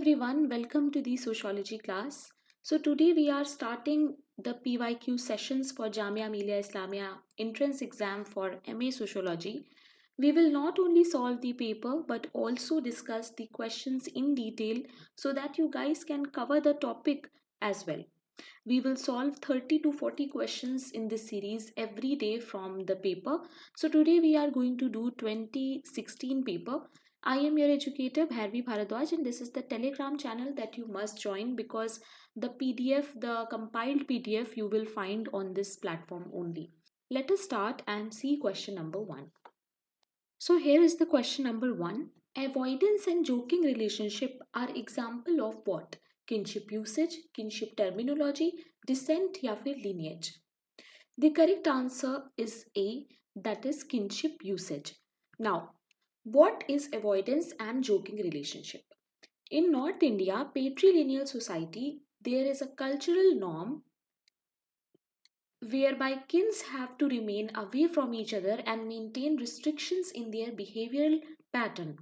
everyone, welcome to the sociology class. So today we are starting the PYQ sessions for Jamia Millia Islamia entrance exam for MA Sociology. We will not only solve the paper but also discuss the questions in detail so that you guys can cover the topic as well. We will solve 30 to 40 questions in this series every day from the paper. So today we are going to do 2016 paper. I am your educator Bharvi Bharadwaj, and this is the Telegram channel that you must join because the PDF, the compiled PDF you will find on this platform only. Let us start and see question number 1. So here is the question number 1. Avoidance and joking relationship are example of what? Kinship usage, kinship terminology, descent या फिर lineage. The correct answer is A, that is kinship usage. Now, what is avoidance and joking relationship? In North India, patrilineal society, there is a cultural norm whereby kins have to remain away from each other and maintain restrictions in their behavioral pattern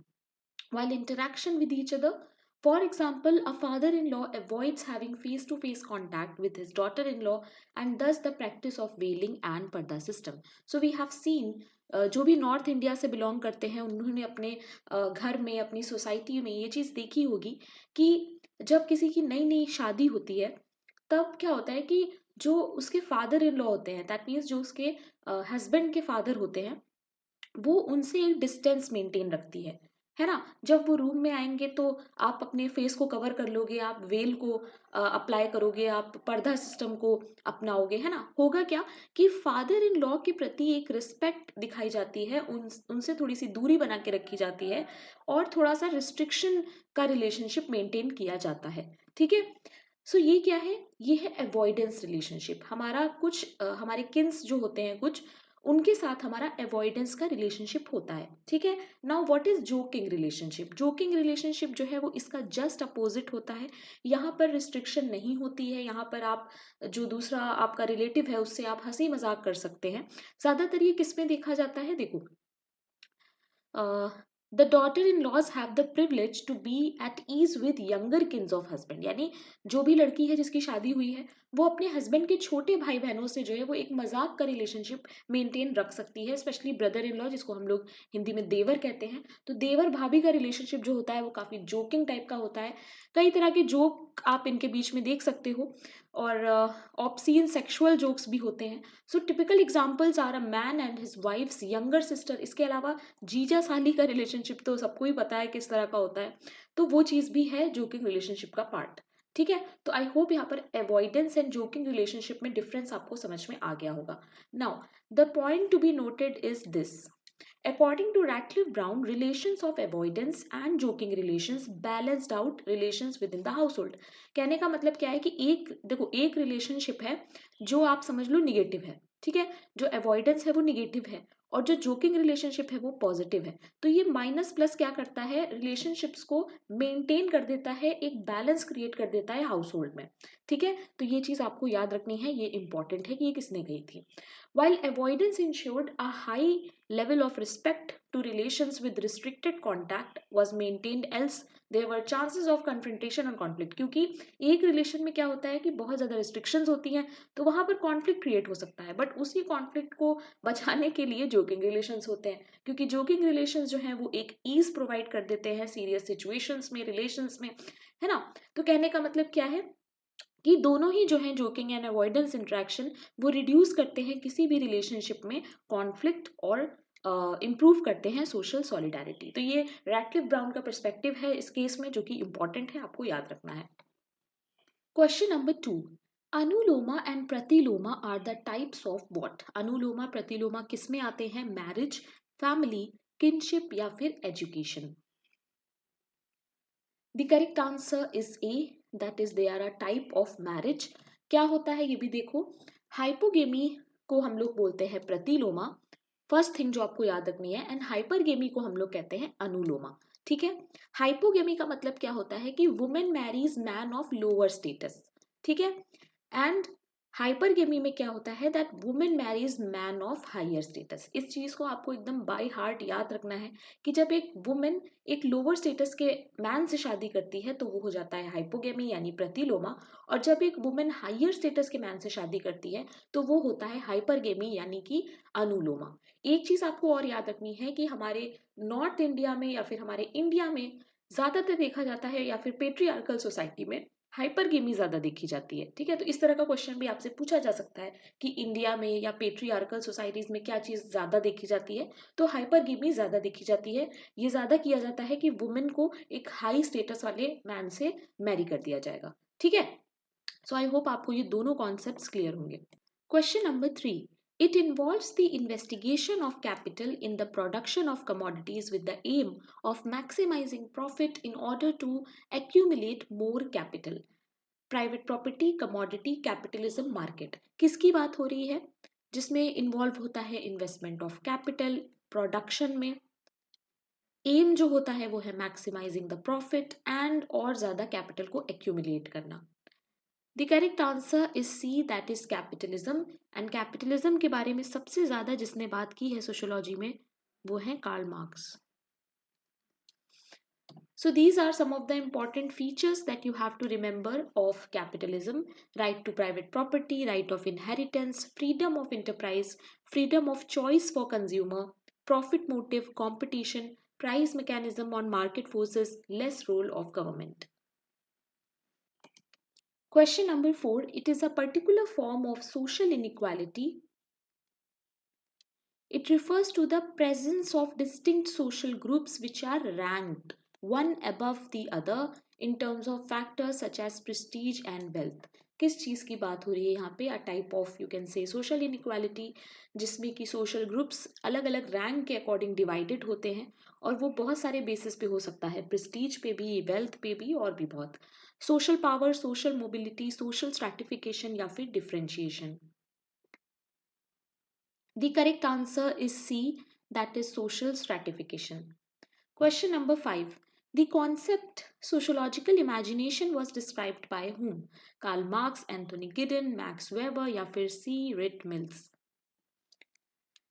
while interaction with each other. For example, a father-in-law avoids having face-to-face contact with his daughter-in-law and thus the practice of veiling and पर्दा system. So we have seen जो भी north India से belong करते हैं उन्होंने अपने घर में अपनी सोसाइटी में ये चीज़ देखी होगी कि जब किसी की नई नई शादी होती है तब क्या होता है कि जो उसके फादर इन लॉ होते हैं दैट मीन्स जो उसके हस्बैंड के फादर होते हैं वो उनसे एक डिस्टेंस मेंटेन रखती है ना। जब वो रूम में आएंगे तो आप अपने फेस को कवर कर लोगे, आप वेल को अप्लाई करोगे, आप पर्दा सिस्टम को अपनाओगे, है ना। होगा क्या कि फादर इन लॉ के प्रति एक रिस्पेक्ट दिखाई जाती है, उनसे थोड़ी सी दूरी बना के रखी जाती है और थोड़ा सा रिस्ट्रिक्शन का रिलेशनशिप मेंटेन किया जाता है। ठीक है, सो ये क्या है? ये है अवॉइडेंस रिलेशनशिप। हमारा कुछ हमारे किन्स जो होते हैं कुछ उनके साथ हमारा अवॉइडेंस का रिलेशनशिप होता है। ठीक है, now what is joking relationship? Joking relationship जो है वो इसका जस्ट अपोजिट होता है। यहाँ पर रिस्ट्रिक्शन नहीं होती है, यहाँ पर आप जो दूसरा आपका रिलेटिव है उससे आप हंसी मजाक कर सकते हैं। ज्यादातर ये किस में देखा जाता है? देखो, the daughter in laws have the privilege to be at ease with younger kins of husband, यानी जो भी लड़की है जिसकी शादी हुई है वो अपने हस्बैंड के छोटे भाई बहनों से जो है वो एक मजाक का रिलेशनशिप मेंटेन रख सकती है। स्पेशली ब्रदर इन लॉ, जिसको हम लोग हिंदी में देवर कहते हैं, तो देवर भाभी का रिलेशनशिप जो होता है वो काफ़ी जोकिंग टाइप का होता है। कई तरह के जोक आप इनके बीच में देख सकते हो और ऑब्सीन सेक्सुअल जोक्स भी होते हैं। So typical examples are a man and his wife's younger sister. इसके अलावा जीजा साली का रिलेशनशिप तो सबको ही पता है किस तरह का होता है, तो वो चीज़ भी है जोकिंग रिलेशनशिप का पार्ट। ठीक है, तो आई होप यहाँ पर अवॉइडेंस एंड जोकिंग रिलेशनशिप में डिफरेंस आपको समझ में आ गया होगा। Now the point to be noted is this: According to Ratcliffe Brown, relations of avoidance and joking relations balanced out relations within the household. कहने का मतलब क्या है कि एक देखो, एक रिलेशनशिप है जो आप समझ लो निगेटिव है, ठीक है, जो अवॉइडेंस है वो निगेटिव है और जो जोकिंग रिलेशनशिप है वो पॉजिटिव है। तो ये माइनस प्लस क्या करता है? रिलेशनशिप्स को मेंटेन कर देता है, एक बैलेंस क्रिएट कर देता है हाउस होल्ड में। ठीक है, तो ये चीज़ आपको याद रखनी है, ये इंपॉर्टेंट है कि ये किसने कही थी। While avoidance ensured a high level of respect to relations with restricted contact was maintained, else there were chances of confrontation and conflict. क्योंकि एक रिलेशन में क्या होता है कि बहुत ज़्यादा रिस्ट्रिक्शंस होती हैं तो वहाँ पर कॉन्फ्लिक्ट क्रिएट हो सकता है, बट उसी कॉन्फ्लिक्ट को बचाने के लिए जोकिंग रिलेशंस होते हैं, क्योंकि जोकिंग रिलेशंस जो हैं वो एक ईज प्रोवाइड कर देते हैं सीरियस सिचुएशंस में, रिलेशंस में, है ना। तो कहने का मतलब क्या है कि दोनों ही जो हैं जोकिंग एंड अवॉइडेंस इंट्रैक्शन वो रिड्यूस करते हैं किसी भी रिलेशनशिप में कॉन्फ्लिक्ट और इम्प्रूव करते हैं सोशल सॉलिडारिटी। तो ये रैटक्लिफ ब्राउन का पर्सपेक्टिव है इस केस में, जो कि इंपॉर्टेंट है, आपको याद रखना है। Question number 2: anuloma and pratiloma are the types of what? अनुलोमा प्रतिलोमा किस में आते हैं? मैरिज, फैमिली, किनशिप या फिर education? The correct answer is A, that is they are a type of marriage. क्या होता है ये भी देखो, हाइपोगेमी को हम लोग बोलते हैं प्रतिलोमा, फर्स्ट थिंग जो आपको याद रखनी है, एंड हाइपरगेमी को हम लोग कहते हैं अनुलोमा। ठीक है, हाइपोगेमी का मतलब क्या होता है कि women marries man of lower status, ठीक है, एंड हाइपरगेमी में क्या होता है that women marries man of higher status. इस चीज को आपको एकदम बाय हार्ट याद रखना है कि जब एक वुमेन एक लोअर स्टेटस के मैन से शादी करती है तो वो हो जाता है हाइपोगेमी यानी प्रतिलोमा, और जब एक वुमेन हायर स्टेटस के मैन से शादी करती है तो वो होता है हाइपरगेमी यानी कि अनुलोमा। एक चीज आपको और याद रखनी है कि हमारे नॉर्थ इंडिया में या फिर हमारे इंडिया में ज्यादातर देखा जाता है या फिर पेट्रियार्कल सोसाइटी में हाइपरगेमी ज्यादा देखी जाती है। ठीक है, तो इस तरह का क्वेश्चन भी आपसे पूछा जा सकता है कि इंडिया में या पेट्रियार्कल सोसाइटीज में क्या चीज ज्यादा देखी जाती है, तो हाइपरगेमी ज्यादा देखी जाती है। ये ज्यादा किया जाता है कि वुमेन को एक हाई स्टेटस वाले मैन से मैरी कर दिया जाएगा। ठीक है, सो आई होप आपको ये दोनों कॉन्सेप्ट्स क्लियर होंगे। Question number 3. It involves the investigation of capital in the production of commodities with the aim of maximizing profit in order to accumulate more capital. Private property, commodity, capitalism, market, किसकी बात हो रही है जिसमें involve होता है investment of capital production में। M जो होता है वो है मैक्सिमाइजिंग द प्रॉफिट एंड और ज्यादा कैपिटल को एक्यूमुलेट करना। The correct answer is C that is capitalism. And capitalism के बारे में सबसे ज्यादा जिसने बात की है सोशियोलॉजी में वो है Karl Marx. So these are some of the important features that you have to remember of capitalism: right to private property, right of inheritance, freedom of enterprise, freedom of choice for consumer, profit motive, competition, price mechanism on market forces, less role of government. Question number 4. It is a particular form of social inequality. It refers to the presence of distinct social groups which are ranked one above the other in terms of factors such as prestige and wealth. किस चीज़ की बात हो रही है यहाँ पे? अ type of you can say social inequality, जिसमें कि सोशल ग्रुप्स अलग अलग रैंक के अकॉर्डिंग डिवाइडेड होते हैं, और वो बहुत सारे बेसिस पे हो सकता है, प्रेस्टीज पे भी, वेल्थ पे भी, और भी बहुत। Social power, social mobility, social stratification या फिर differentiation. The correct answer is C, that is social stratification. Question number 5. The concept sociological imagination was described by whom? Karl Marx, Anthony Giddens, Max Weber या फिर C. Rit Mills?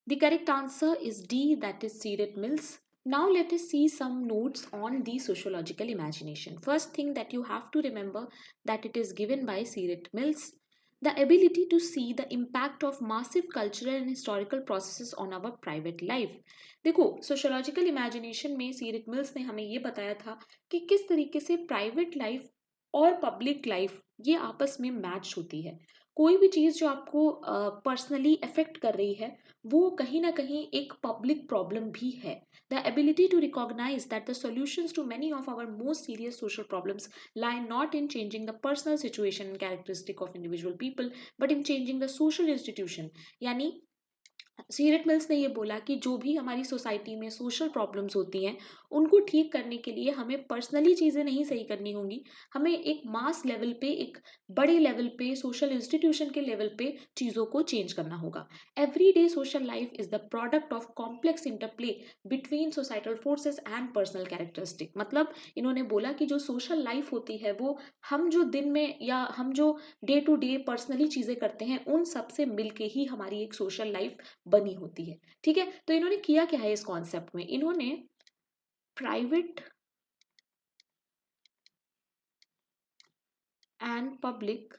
The correct answer is D, that is C. Rit Mills. Now let us see some notes on the sociological imagination. First thing that you have to remember that it is given by C. Rit Mills. The ability to see the impact of massive cultural and historical processes on our private life. देखो, sociological imagination में सी writ mills ने हमें ये बताया था कि किस तरीके से प्राइवेट लाइफ और पब्लिक लाइफ ये आपस में मैच होती है। कोई भी चीज़ जो आपको पर्सनली अफेक्ट कर रही है वो कहीं ना कहीं एक पब्लिक प्रॉब्लम भी है। The ability to recognise that the solutions to many of our most serious social problems lie not in changing the personal situation and characteristic of individual people but in changing the social institution। यानी सीरेट mills ने ये बोला कि जो भी हमारी society में social problems होती हैं उनको ठीक करने के लिए हमें पर्सनली चीज़ें नहीं सही करनी होंगी, हमें एक मास लेवल पे, एक बड़े लेवल पे, सोशल इंस्टीट्यूशन के लेवल पे चीज़ों को चेंज करना होगा। Every day social life is the product of complex interplay between societal forces and personal characteristic. मतलब इन्होंने बोला कि जो सोशल लाइफ होती है वो हम जो दिन में या हम जो डे टू डे पर्सनली चीज़ें करते हैं उन सब से मिलके ही हमारी एक सोशल लाइफ बनी होती है। ठीक है, तो इन्होंने किया क्या है इस कॉन्सेप्ट में? इन्होंने प्राइवेट एंड पब्लिक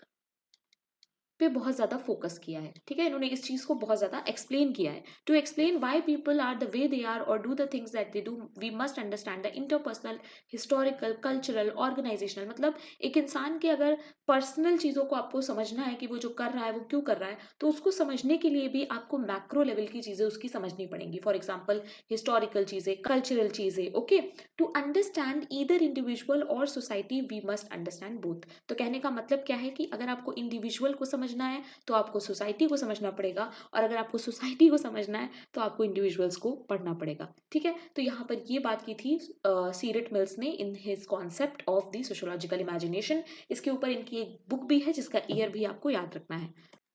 पे बहुत ज़्यादा फोकस किया है। ठीक है, इन्होंने इस चीज़ को बहुत ज़्यादा एक्सप्लेन किया है। To explain why people are the way they are or do the things that they do we must understand the interpersonal, historical, cultural, organizational. मतलब एक इंसान के अगर पर्सनल चीज़ों को आपको समझना है कि वो जो कर रहा है वो क्यों कर रहा है, तो उसको समझने के लिए भी आपको मैक्रो लेवल की चीज़ें उसकी समझनी पड़ेंगी। फॉर एग्जाम्पल हिस्टोरिकल चीज़ें, कल्चरल चीज़ें। Okay, to understand either individual or society we must understand both. तो कहने का मतलब क्या है कि अगर आपको इंडिविजुअल को समझना है तो आपको सोसाइटी को समझना पड़ेगा, और अगर आपको सोसाइटी को समझना है तो आपको इंडिविजुअल्स को पढ़ना पड़ेगा। ठीक है, तो यहाँ पर ये बात की थी सीरेट मिल्स ने in his concept of the sociological imagination. इसके ऊपर इनकी एक बुक भी है जिसका ईयर भी आपको याद रखना है,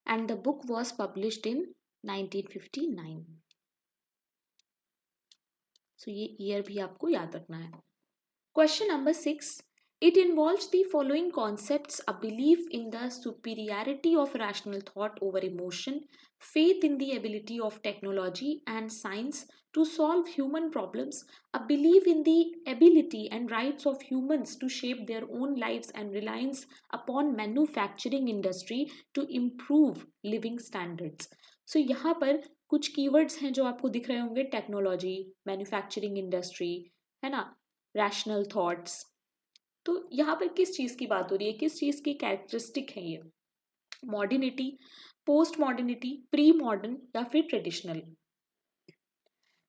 and the book was published in 1959। सो ये ईयर भी आपको याद रखना है। Question number 6. It involves the following concepts: a belief in the superiority of rational thought over emotion, faith in the ability of technology and science to solve human problems, a belief in the ability and rights of humans to shape their own lives, and reliance upon manufacturing industry to improve living standards. So यहाँ पर कुछ keywords हैं जो आपको दिख रहे होंगे: technology, manufacturing industry, है ना, रैशनल थॉट्स। तो यहाँ पर किस चीज की बात हो रही है, किस चीज की कैरेक्टरिस्टिक है ये? Modernity, post modernity, pre modern या फिर traditional?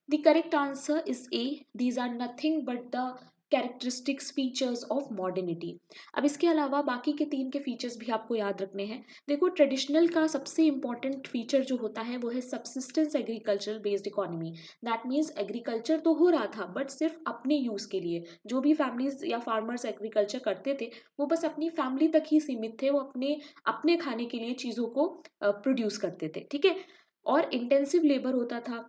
The correct answer is A. These are nothing but the characteristics features of modernity. अब इसके अलावा बाकी के 3 के फीचर्स भी आपको याद रखने हैं। देखो, ट्रेडिशनल का सबसे इम्पॉर्टेंट फीचर जो होता है वो है subsistence agriculture based economy. That means agriculture तो हो रहा था बट सिर्फ अपने यूज़ के लिए। जो भी फैमिलीज या फार्मर्स एग्रीकल्चर करते थे वो बस अपनी फैमिली तक ही सीमित थे, वो अपने अपने खाने के लिए चीज़ों को प्रोड्यूस करते थे, ठीक है। और इंटेंसिव लेबर होता था,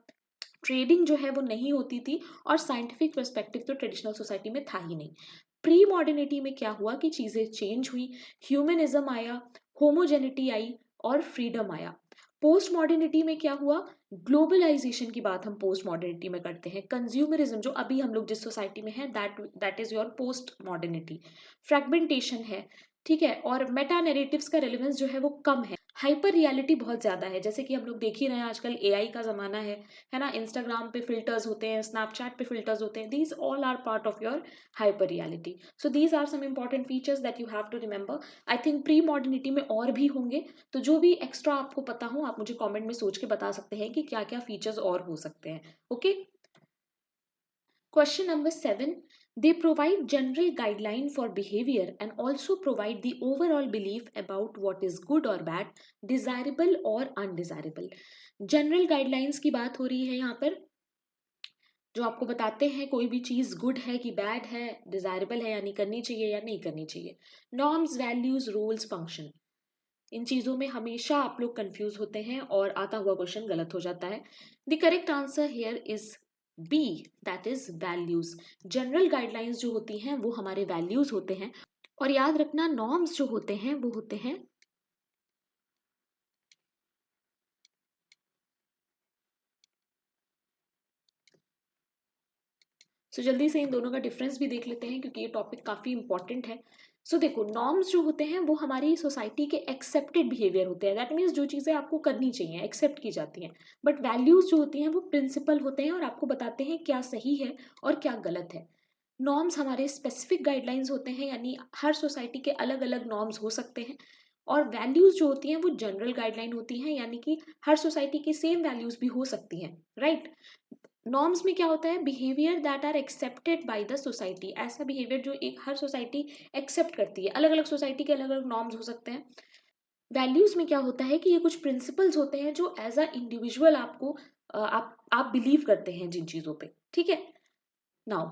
ट्रेडिंग जो है वो नहीं होती थी, और साइंटिफिक पर्सपेक्टिव तो ट्रेडिशनल सोसाइटी में था ही नहीं। प्री मॉडर्निटी में क्या हुआ कि चीज़ें चेंज हुई, ह्यूमनिज्म आया, होमोजेनिटी आई और फ्रीडम आया। पोस्ट मॉडर्निटी में क्या हुआ? ग्लोबलाइजेशन की बात हम पोस्ट मॉडर्निटी में करते हैं। कंज्यूमरिज्म जो अभी हम लोग जिस सोसाइटी में हैं, that is your post modernity. Fragmentation है, ठीक है, और मेटा नैरेटिव्स का रेलेवेंस जो है वो कम है। हाइपर रियलिटी बहुत ज़्यादा है, जैसे कि हम लोग देख ही रहे हैं आजकल एआई का ज़माना है ना। इंस्टाग्राम पे फिल्टर्स होते हैं, स्नैपचैट पे फिल्टर्स होते हैं, these all are part of your hyperreality. So these are some important features that you have to remember. I think premodernity में और भी होंगे, तो जो भी एक्स्ट्रा आपको पता हो आप मुझे कॉमेंट में सोच के बता सकते हैं कि क्या क्या फीचर्स और हो सकते हैं। Okay, Question number 7. They provide general guideline for behavior and also provide the overall belief about what is good or bad, desirable or undesirable. General guidelines की बात हो रही है यहाँ पर, जो आपको बताते हैं कोई भी चीज़ गुड है कि बैड है, डिजायरेबल है यानी करनी चाहिए या नहीं करनी चाहिए। नॉर्म्स, वैल्यूज, रूल्स, फंक्शन, इन चीज़ों में हमेशा आप लोग कंफ्यूज होते हैं और आता हुआ क्वेश्चन गलत हो जाता है। The correct answer here is B, that is values. General guidelines जो होती हैं वो हमारे वैल्यूज होते हैं, और याद रखना नॉर्म्स जो होते हैं वो होते हैं सो जल्दी से इन दोनों का डिफरेंस भी देख लेते हैं क्योंकि ये टॉपिक काफ़ी इंपॉर्टेंट है। सो देखो, नॉर्म्स जो होते हैं वो हमारी सोसाइटी के एक्सेप्टेड बिहेवियर होते हैं, दैट मीन्स जो चीज़ें आपको करनी चाहिए, एक्सेप्ट की जाती हैं। बट वैल्यूज जो होती हैं वो प्रिंसिपल होते हैं और आपको बताते हैं क्या सही है और क्या गलत है। नॉर्म्स हमारे स्पेसिफिक गाइडलाइंस होते हैं, यानी हर सोसाइटी के अलग अलग नॉर्म्स हो सकते हैं। और वैल्यूज जो होती हैं वो जनरल गाइडलाइन होती हैं, यानी कि हर सोसाइटी की सेम वैल्यूज भी हो सकती हैं, राइट। नॉर्म्स में क्या होता है? Behaviour that are accepted by the society, ऐसा बिहेवियर जो एक हर सोसाइटी एक्सेप्ट करती है। अलग अलग सोसाइटी के अलग अलग नॉर्म्स हो सकते हैं। वैल्यूज में क्या होता है कि ये कुछ प्रिंसिपल्स होते हैं जो एज अ इंडिविजुअल आपको आप बिलीव करते हैं जिन चीज़ों पे, ठीक है। नाउ,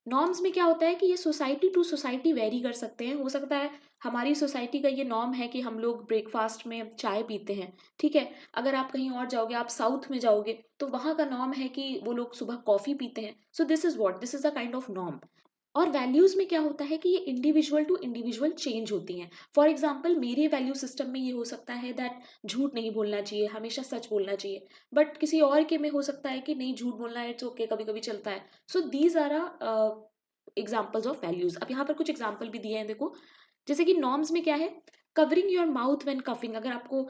नॉर्म्स में क्या होता है कि ये सोसाइटी टू सोसाइटी वेरी कर सकते हैं। हो सकता है हमारी सोसाइटी का ये नॉर्म है कि हम लोग ब्रेकफास्ट में चाय पीते हैं, ठीक है। अगर आप कहीं और जाओगे, आप साउथ में जाओगे, तो वहाँ का नॉर्म है कि वो लोग सुबह कॉफ़ी पीते हैं। सो this is a kind of norm. और वैल्यूज़ में क्या होता है कि ये इंडिविजुअल टू इंडिविजुअल चेंज होती हैं। फॉर एग्जाम्पल, मेरे वैल्यू सिस्टम में ये हो सकता है दैट झूठ नहीं बोलना चाहिए, हमेशा सच बोलना चाहिए। बट किसी और के में हो सकता है कि नहीं, झूठ बोलना इट्स ओके, कभी कभी चलता है। So these are examples of values. अब यहाँ पर कुछ एग्जाम्पल भी दिए हैं, देखो। जैसे कि नॉर्म्स में क्या है? Covering your mouth when coughing, अगर आपको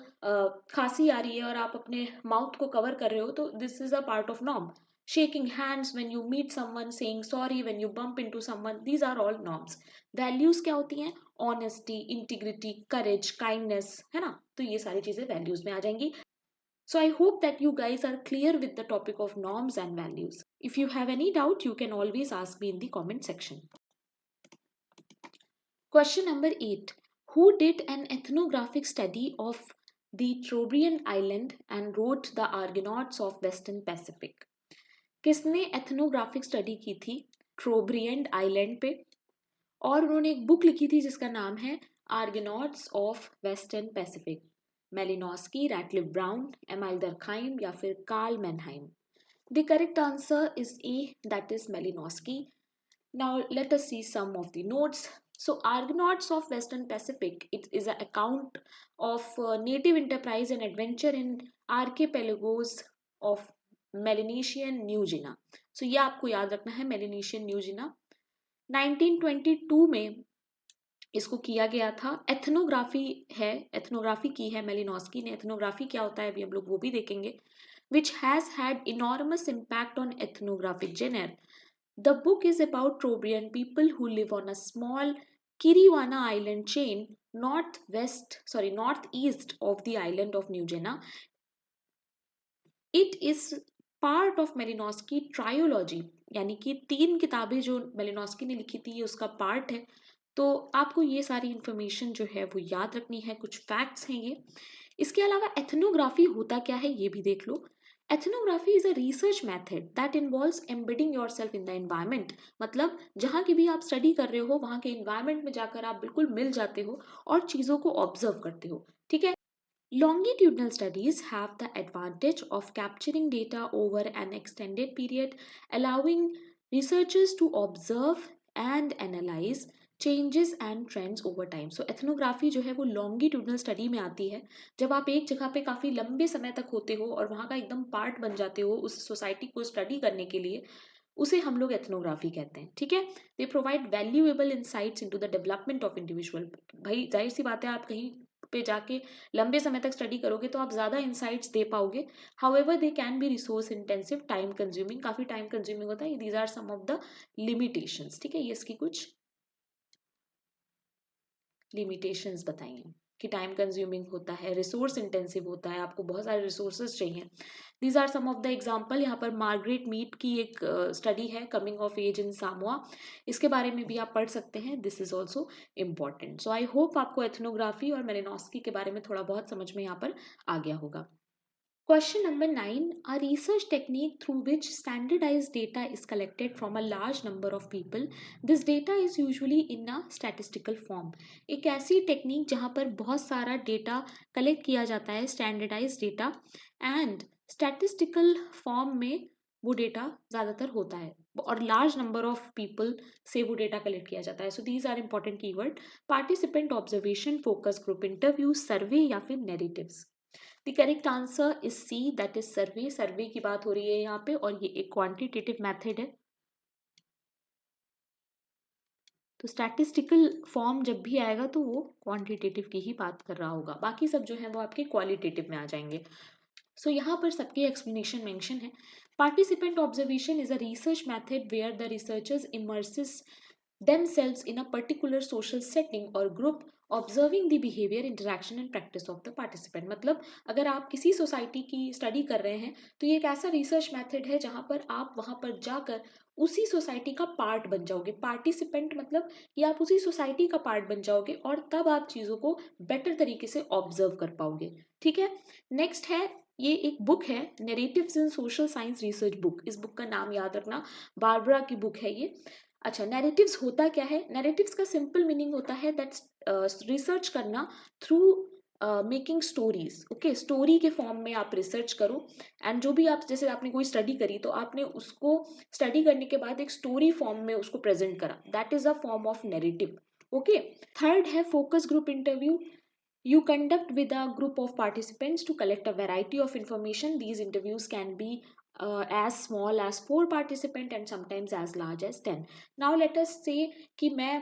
खांसी आ रही है और आप अपने माउथ को कवर कर रहे हो तो this is a part of norm. Shaking hands when you meet someone, saying sorry when you bump into someone, these are all norms. Values क्या होती हैं? ऑनेस्टी, इंटीग्रिटी, करेज, काइंडनेस, है ना। तो ये सारी चीजें वैल्यूज में आ जाएंगी। So I hope that you guys are clear with the topic of norms and values. If you have any doubt, you can always ask me in the comment section. Question number 8. Who did an ethnographic study of the Trobriand Island and wrote the Argonauts of Western Pacific? किसने ethnographic study की थी ट्रोब्रियंड island पे, और उन्होंने एक book लिखी थी जिसका नाम है Argonauts of Western Pacific? Malinowski, Radcliffe Brown, Emile Durkheim या फिर Karl Mannheim? The correct answer is A, that is Malinowski. Now let us see some of the notes. So Argonauts of Western Pacific, it is an account of native enterprise and adventure in archipelagos of Melanesian New Guinea. So ये आपको याद रखना है, Melanesian New Guinea. 1922 में इसको किया गया था. एथनोग्राफी है, एथनोग्राफी की है मेलिनोस्की ने. एथनोग्राफी क्या होता है अभी हम लोग वो भी देखेंगे. which has had enormous impact on ethnographic genre. The book is about Trobriand people who live on a small Kiriwana island chain northeast of the island of New Guinea. It is part of Malinowski trilogy, यानी कि 3 किताबें जो Malinowski ने लिखी थी ये उसका part है. तो आपको ये सारी इंफॉर्मेशन जो है वो याद रखनी है, कुछ फैक्ट्स हैं ये. इसके अलावा एथनोग्राफी होता क्या है ये भी देख लो. Ethnography is a research method that involves embedding yourself in the environment. मतलब जहाँ की भी आप स्टडी कर रहे हो वहाँ के एनवायरनमेंट में जाकर आप बिल्कुल मिल जाते हो और चीज़ों को ऑब्जर्व करते हो. ठीक है. Longitudinal studies have the advantage of capturing data over an extended period, allowing researchers to observe and analyze changes and trends over time. So ethnography जो है वो longitudinal study में आती है. जब आप एक जगह पे काफ़ी लंबे समय तक होते हो और वहाँ का एकदम पार्ट बन जाते हो उस सोसाइटी को स्टडी करने के लिए, उसे हम लोग एथनोग्राफी कहते हैं. ठीक है. They provide valuable insights into the development of individual. भाई जाहिर सी बात है, आप कहीं पे जाके लंबे समय तक स्टडी करोगे तो आप ज़्यादा इंसाइट्स दे पाओगे. However they can be resource intensive, time consuming, काफ़ी टाइम कंज्यूमिंग होता है. These are some of the limitations. ठीक है, ये इसकी कुछ लिमिटेशंस बताइए कि टाइम कंज्यूमिंग होता है, रिसोर्स इंटेंसिव होता है, आपको बहुत सारे रिसोर्सेज चाहिए. These are some of the example. यहाँ पर मार्गरेट मीड की एक स्टडी है, coming of age in Samoa. इसके बारे में भी आप पढ़ सकते हैं. This is also important. So I hope आपको एथनोग्राफी और मेलिनोस्की के बारे में थोड़ा बहुत समझ में यहाँ पर आ गया होगा. Question number 9. A research technique through which standardized data is collected from a large number of people. This data is usually in a statistical form. एक ऐसी टेक्निक जहाँ पर बहुत सारा डेटा कलेक्ट किया जाता है, standardise data, and statistical form में वो डेटा ज़्यादातर होता है और लार्ज नंबर ऑफ पीपल से वो डेटा कलेक्ट किया जाता है. So these are important keyword. Participant observation, focus group interview, survey या फिर narratives. The correct answer is C, that is survey. Survey की बात हो रही है यहाँ पे और ये एक क्वांटिटेटिव मेथड है. तो स्टैटिस्टिकल फॉर्म जब भी आएगा तो वो क्वांटिटेटिव की ही बात कर रहा होगा, बाकी सब जो है वो आपके क्वालिटेटिव में आ जाएंगे. सो यहाँ पर सबकी एक्सप्लेनेशन मेंशन है. Participant observation is a research method where the researchers immerses themselves in a particular social setting or group, observing the behavior, interaction and practice of the participant. मतलब अगर आप किसी सोसाइटी की स्टडी कर रहे हैं तो ये एक ऐसा रिसर्च मेथड है जहाँ पर आप वहाँ पर जाकर उसी सोसाइटी का पार्ट बन जाओगे. पार्टिसिपेंट मतलब कि आप उसी सोसाइटी का पार्ट बन जाओगे और तब आप चीज़ों को बेटर तरीके से ऑब्जर्व कर पाओगे. ठीक है. नेक्स्ट है, ये एक बुक है, नैरेटिव्स इन सोशल साइंस रिसर्च बुक. इस बुक का नाम याद रखना, बारबरा की बुक है ये. अच्छा, नैरेटिव्स होता क्या है. नैरेटिव्स का सिंपल मीनिंग होता है दैट्स रिसर्च करना through making stories. Okay, story के फॉर्म में आप रिसर्च करो एंड जो भी आप, जैसे आपने कोई स्टडी करी तो आपने उसको स्टडी करने के बाद एक स्टोरी फॉर्म में उसको प्रेजेंट करा, that is a form of narrative. Okay. Third है focus group interview. You conduct with a group of participants to collect a variety of information. These interviews can be as small as 4 participants and sometimes as large as 10. Now let us say कि मैं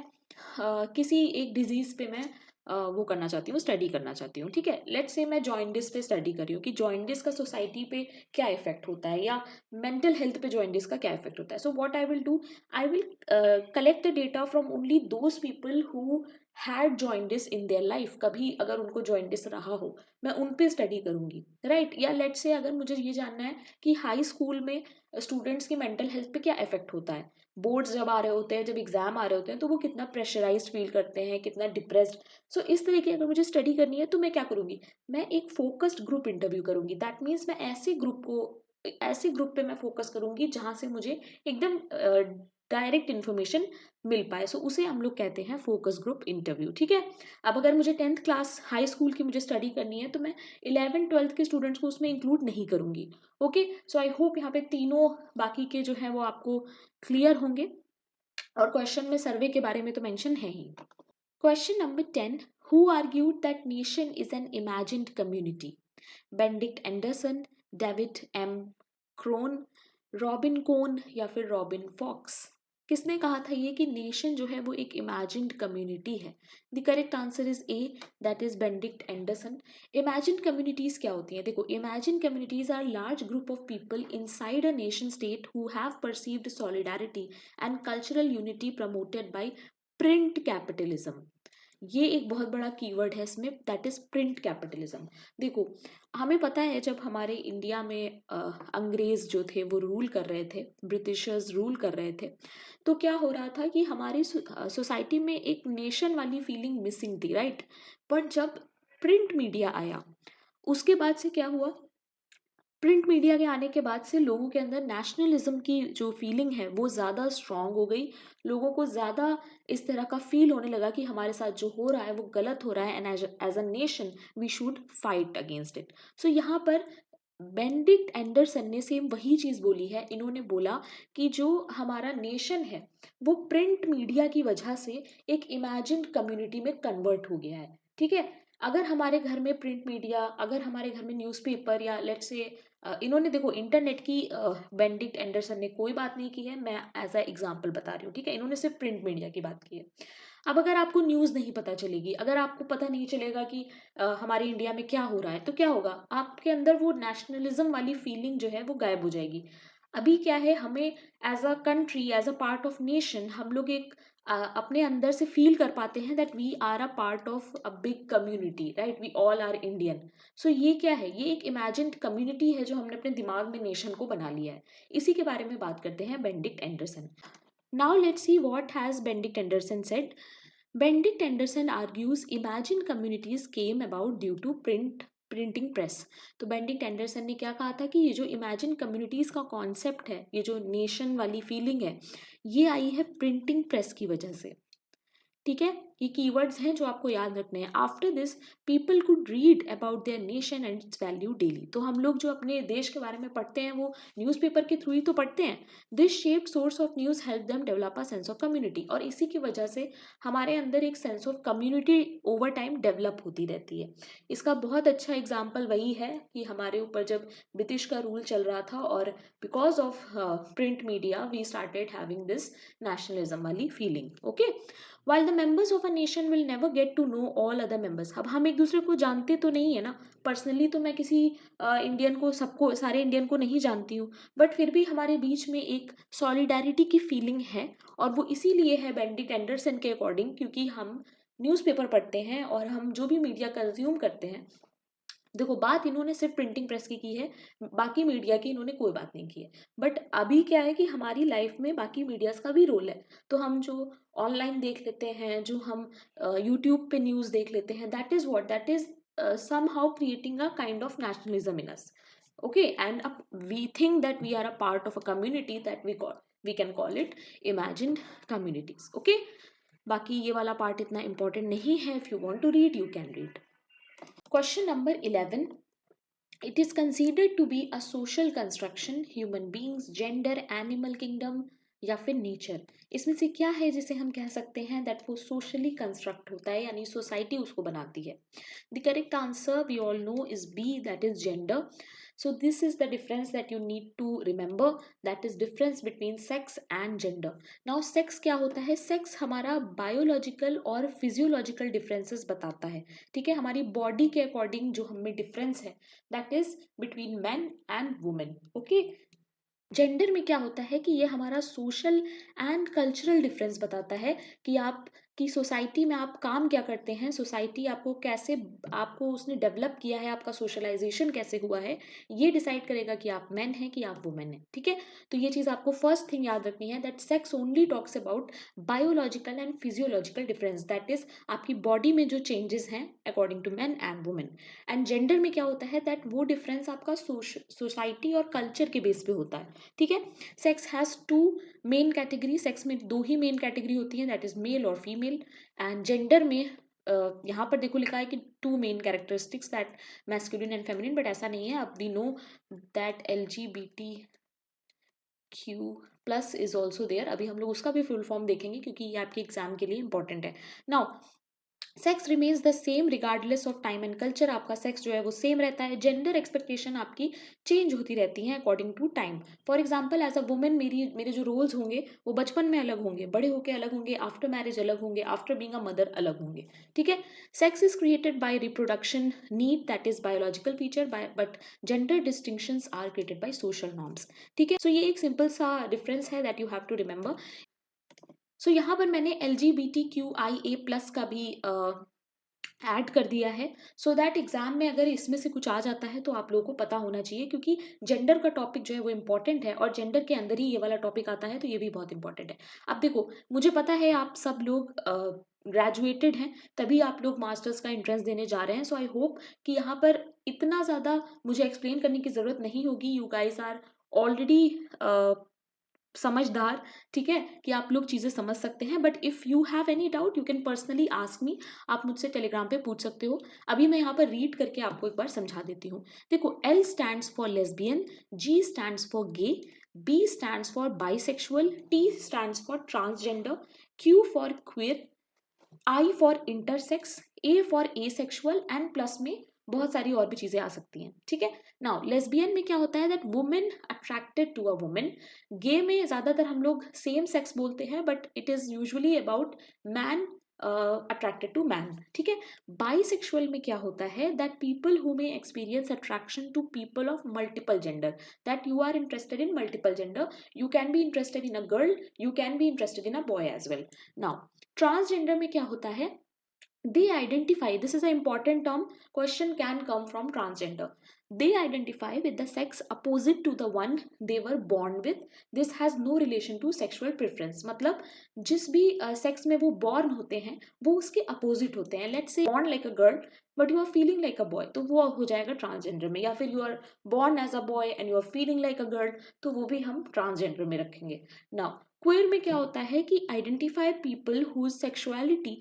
किसी एक disease पे मैं वो करना चाहती हूँ, स्टडी करना चाहती हूँ. ठीक है. लेट्स से मैं जॉइंडिस पे स्टडी कर रही हूँ कि जॉइंडिस का सोसाइटी पे क्या इफेक्ट होता है या मेंटल हेल्थ पे जॉइंडिस का क्या इफेक्ट होता है. So what I will do, I will collect the data from only those people who had jaundice in their life. कभी अगर उनको जॉइंडिस रहा हो मैं उन पे स्टडी करूंगी, राइट. या लेट्स से अगर मुझे ये जानना है कि हाई स्कूल में स्टूडेंट्स की मेंटल हेल्थ पे क्या इफेक्ट होता है, बोर्ड्स जब आ रहे होते हैं, जब एग्जाम आ रहे होते हैं तो वो कितना प्रेशराइज्ड फील करते हैं, कितना डिप्रेस्ड. सो इस तरह की अगर मुझे स्टडी करनी है तो मैं क्या करूंगी, मैं एक फोकस्ड ग्रुप इंटरव्यू करूंगी. दैट मीन्स मैं ऐसे ग्रुप पे मैं फोकस करूंगी जहां से मुझे एकदम डायरेक्ट इन्फॉर्मेशन मिल पाए. सो उसे हम लोग कहते हैं फोकस ग्रुप इंटरव्यू. ठीक है. अब अगर मुझे 10th क्लास हाई स्कूल की मुझे स्टडी करनी है तो मैं 11th-12th के स्टूडेंट्स को उसमें इंक्लूड नहीं करूंगी. ओके. सो आई होप यहाँ पे तीनों बाकी के जो हैं वो आपको क्लियर होंगे. और क्वेश्चन में सर्वे के बारे में तो मेंशन है ही। Question number 10, who argued that nation is an imagined community? Benedict Anderson, David M Crone, Robin Cohen या फिर रॉबिन फॉक्स? किसने कहा था ये कि नेशन जो है वो एक इमेजिन्ड कम्युनिटी है? The correct answer is A, that is Benedict Anderson. Imagined communities क्या होती हैं? देखो, imagined communities are large group of people inside a nation state who have perceived solidarity and cultural unity promoted by print capitalism. ये एक बहुत बड़ा keyword है इसमें, दैट इज प्रिंट कैपिटलिज्म। देखो, हमें पता है जब हमारे इंडिया में अंग्रेज जो थे वो रूल कर रहे थे, ब्रिटिशर्स रूल कर रहे थे, तो क्या हो रहा था कि हमारी सोसाइटी में एक नेशन वाली फीलिंग मिसिंग थी, राइट? बट जब प्रिंट मीडिया आया, उसके बाद से क्या हुआ? प्रिंट मीडिया के आने के बाद से लोगों के अंदर नेशनलिज्म की जो फीलिंग है वो ज़्यादा स्ट्रांग हो गई। लोगों को ज़्यादा इस तरह का फील होने लगा कि हमारे साथ जो हो रहा है वो गलत हो रहा है, and as a nation we should fight against it. So यहाँ पर बेनेडिक्ट एंडरसन ने सेम वही चीज़ बोली है। इन्होंने बोला कि जो हमारा नेशन है वो प्रिंट मीडिया की वजह से एक इमेजिन्ड कम्युनिटी में कन्वर्ट हो गया है। ठीक है, अगर हमारे घर में प्रिंट मीडिया, अगर हमारे घर में न्यूज़पेपर, या लेट्स से इन्होंने, देखो, इंटरनेट की बेनेडिक्ट एंडरसन ने कोई बात नहीं की है, मैं एज अ एग्जांपल बता रही हूँ, ठीक है? इन्होंने सिर्फ प्रिंट मीडिया की बात की है। अब अगर आपको न्यूज़ नहीं पता चलेगी, अगर आपको पता नहीं चलेगा कि हमारे इंडिया में क्या हो रहा है, तो क्या होगा? आपके अंदर वो नेशनलिज्म वाली फीलिंग जो है वो गायब हो जाएगी। अभी क्या है, हमें as a country, as a part of nation, हम लोग एक अपने अंदर से फील कर पाते हैं that we are a part of a big community, right? We all are Indian. So ये क्या है? ये एक इमेजिन्ड कम्युनिटी है जो हमने अपने दिमाग में नेशन को बना लिया है। इसी के बारे में बात करते हैं Benedict Anderson. Now let's see what has Benedict Anderson said. Benedict Anderson argues imagined communities came about due to printing press. तो बेनेडिक्ट एंडरसन ने क्या कहा था कि ये जो इमेजिन कम्युनिटीज का कॉन्सेप्ट है, ये जो नेशन वाली फीलिंग है, ये आई है प्रिंटिंग प्रेस की वजह से। ठीक है, ये कीवर्ड्स हैं जो आपको याद रखने हैं। After this people could read about their nation and it's value daily. तो हम लोग जो अपने देश के बारे में पढ़ते हैं वो न्यूज़पेपर के थ्रू ही तो पढ़ते हैं। This shaped source of news help them develop a sense of community. और इसी की वजह से हमारे अंदर एक sense of community over time develop होती रहती है। इसका बहुत अच्छा एग्जाम्पल वही है कि हमारे ऊपर जब ब्रिटिश का रूल चल रहा था, और because of print media we started having this nationalism वाली feeling. Okay, while the members of a nation will never get to know all other members। अब हम एक दूसरे को जानते तो नहीं है ना, पर्सनली तो मैं किसी इंडियन को, सबको, सारे इंडियन को नहीं जानती हूँ, बट फिर भी हमारे बीच में एक सॉलिडारिटी की फीलिंग है। और वो इसीलिए है बेनेडिक्ट एंडरसन के अकॉर्डिंग, क्योंकि हम न्यूज़पेपर पढ़ते हैं और हम जो भी मीडिया कंज्यूम करते हैं। देखो, बात इन्होंने सिर्फ प्रिंटिंग प्रेस की है, बाकी मीडिया की इन्होंने कोई बात नहीं की है। बट अभी क्या है कि हमारी लाइफ में बाकी मीडियाज का भी रोल है। तो हम जो ऑनलाइन देख लेते हैं, जो हम यूट्यूब पे न्यूज़ देख लेते हैं, that is what, that is somehow creating a kind of nationalism in us. Okay, and we think that we are a part of a community that we can call it imagined communities. Okay, बाकी ये वाला part इतना important नहीं है। if you want to read you can read. Question number 11. It is considered to be a social construction, human beings, gender, animal kingdom या फिर nature. इसमें से क्या है जिसे हम कह सकते हैं दैट वो सोशली कंस्ट्रक्ट होता है, यानी सोसाइटी उसको बनाती है? The correct answer we all know is B, that is gender. So this is the difference that you need to remember, that is difference between sex and gender. Now sex क्या होता है? sex हमारा biological और physiological differences बताता है। ठीक है, हमारी बॉडी के अकॉर्डिंग जो हमें डिफरेंस है that is between man and women. Okay, gender में क्या होता है कि ये हमारा सोशल एंड कल्चरल डिफरेंस बताता है कि आप की सोसाइटी में आप काम क्या करते हैं, सोसाइटी आपको कैसे, आपको उसने डेवलप किया है, आपका सोशलाइजेशन कैसे हुआ है, ये डिसाइड करेगा कि आप मैन हैं कि आप वुमेन हैं। ठीक है, तो ये चीज़ आपको फर्स्ट थिंग याद रखनी है that sex only talks about biological and physiological difference, that is आपकी बॉडी में जो चेंजेस हैं according to man and women. And gender में क्या होता है दैट वो डिफरेंस आपका सोसाइटी और कल्चर के बेस पे होता है। ठीक है, sex has two main category, sex में दो ही मेन कैटेगरी होती है, दैट इज मेल और फीमेल। एंड जेंडर में यहाँ पर देखो लिखा है कि two main characteristics, that masculine and feminine, but ऐसा नहीं है। अब we know that LGBT Q plus is also there, अभी हम लोग उसका भी फुल फॉर्म देखेंगे क्योंकि ये आपके एग्जाम के लिए इंपॉर्टेंट है. Now sex remains the same regardless of time and culture, आपका सेक्स जो है वो सेम रहता है. जेंडर एक्सपेक्टेशन आपकी चेंज होती रहती हैं according to time. For example as a women मेरे जो रोल्स होंगे वो बचपन में अलग होंगे, बड़े होकर अलग होंगे, आफ्टर मैरिज अलग होंगे, आफ्टर बीइंग अ मदर अलग होंगे. ठीक है. Sex is created by reproduction need, that is biological feature, but gender distinctions are created by social norms. ठीक है. सो ये एक सिंपल सा डिफरेंस है that you have to remember. So यहाँ पर मैंने LGBTQIA+ का भी ऐड कर दिया है सो दैट एग्जाम में अगर इसमें से कुछ आ जाता है तो आप लोगों को पता होना चाहिए, क्योंकि जेंडर का टॉपिक जो है वो इंपॉर्टेंट है और जेंडर के अंदर ही ये वाला टॉपिक आता है तो ये भी बहुत इंपॉर्टेंट है. अब देखो, मुझे पता है आप सब लोग ग्रेजुएटेड हैं, तभी आप लोग मास्टर्स का एंट्रेंस देने जा रहे हैं. सो आई होप कि यहाँ पर इतना ज़्यादा मुझे एक्सप्लेन करने की ज़रूरत नहीं होगी. यू गाइज आर ऑलरेडी समझदार. ठीक है, कि आप लोग चीज़ें समझ सकते हैं. But if you have any doubt you can personally ask me, आप मुझसे टेलीग्राम पे पूछ सकते हो. अभी मैं यहाँ पर रीड करके आपको एक बार समझा देती हूँ. देखो, L stands for lesbian, G stands for gay, B stands for bisexual, T stands for transgender, Q for queer, I for intersex, A for asexual and plus में बहुत सारी और भी चीजें आ सकती हैं. ठीक है. नाउ लेस्बियन में क्या होता है that women attracted to a women. Gay में ज्यादातर हम लोग सेम सेक्स बोलते हैं but it is usually about man attracted to man. ठीक है. बाइसेक्सुअल में क्या होता है that people who may experience attraction to people of multiple gender, that you are interested in multiple gender. You can be interested in a girl, you can be interested in a boy as well. Now transgender में क्या होता है, they identify, this is an important term, question can come from transgender. They identify with the sex opposite to the one they were born with. This has no relation to sexual preference. मतलब जिस भी sex में वो born होते हैं वो उसके opposite होते हैं. Let's say born like a girl but you are feeling like a boy, तो वो हो जाएगा ट्रांसजेंडर में. या फिर you are born as a boy and you are feeling like a girl, तो वो भी हम ट्रांसजेंडर में रखेंगे. Now क्वेयर में क्या होता है कि identify people whose sexuality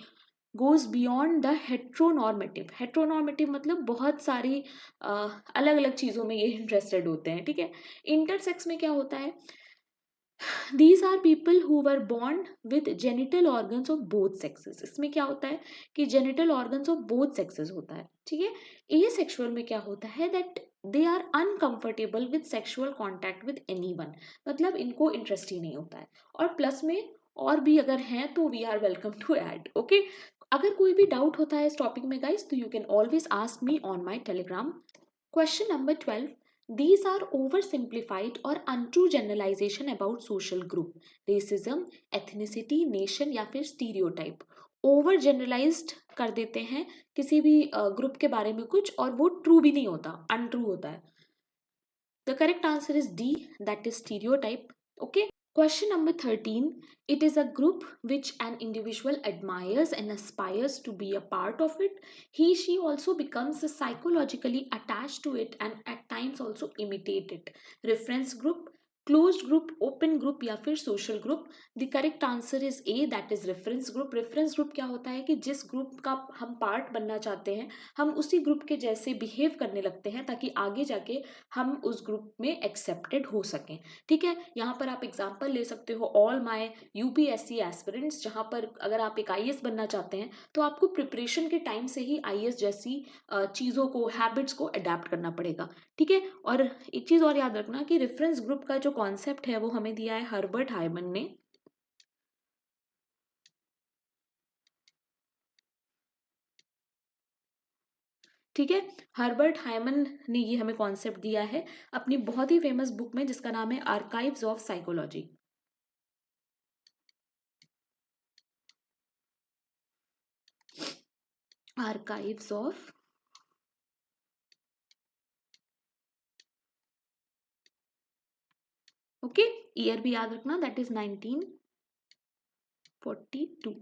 goes beyond the heteronormative. Heteronormative मतलब बहुत सारी अलग अलग चीज़ों में ये इंटरेस्टेड होते हैं. ठीक है. इंटरसेक्स में क्या होता है, these are people who were born with genital organs of both sexes. इसमें क्या होता है कि genital organs of both sexes होता है. ठीक है. asexual में क्या होता है that they are uncomfortable with sexual contact with anyone, मतलब इनको इंटरेस्ट ही नहीं होता है. और प्लस में और भी अगर हैं तो we are welcome to add. Okay. अगर कोई भी डाउट होता है इस टॉपिक में गाइस तो you can always ask me on my Telegram. Question number 12. These are oversimplified or untrue generalization about social group, racism, ethnicity, nation या फिर stereotype. ओवर जनरलाइज्ड कर देते हैं किसी भी ग्रुप के बारे में कुछ और वो ट्रू भी नहीं होता, अनट्रू होता है. The correct answer is D, that is stereotype. Okay. Question number 13. It is a group which an individual admires and aspires to be a part of it. She also becomes psychologically attached to it and at times also imitate it. Reference group, closed group, open group या फिर social group. The correct answer is A, that is reference group. Reference group क्या होता है कि जिस group का हम part बनना चाहते हैं हम उसी ग्रुप के जैसे बिहेव करने लगते हैं ताकि आगे जाके हम उस ग्रुप में एक्सेप्टेड हो सकें. ठीक है. यहाँ पर आप एग्जाम्पल ले सकते हो ऑल माई यूपीएससी एस्पिरेंट्स, जहाँ पर अगर आप एक आईएएस बनना चाहते हैं तो आपको प्रिपरेशन के टाइम से ही आईएएस जैसी चीज़ों को, हैबिट्स को अडेप्ट करना पड़ेगा. ठीक है. और एक चीज़ और याद रखना कि रेफरेंस ग्रुप का जो कॉन्सेप्ट है वो हमें दिया है हर्बर्ट हाइमन ने. ठीक है. हर्बर्ट हाइमन ने ये हमें कॉन्सेप्ट दिया है अपनी बहुत ही फेमस बुक में जिसका नाम है archives of psychology. Archives of, okay, year भी याद रखना, that is 1942.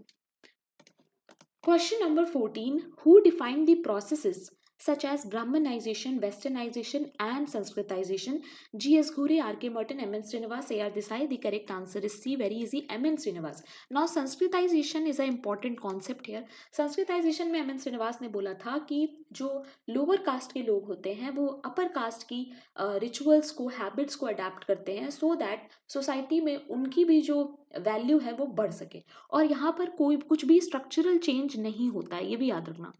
Question number 14. Who defined the processes such as Brahmanization, Westernization, and Sanskritization. G.S. Ghuri, R.K. Merton, M.N. Srinivas, A.R. Desai. The correct answer is C. Very easy. M.N. Srinivas. Now, Sanskritization is an important concept here. Sanskritization में M.N. Srinivas ने बोला था कि जो lower caste के लोग होते हैं वो अपर कास्ट की रिचुअल्स को, हैबिट्स को अडेप्ट करते हैं सो दैट सोसाइटी में उनकी भी जो वैल्यू है वो बढ़ सके। और यहाँ पर कोई कुछ भी स्ट्रक्चरल चेंज नहीं होता है, ये भी याद रखना।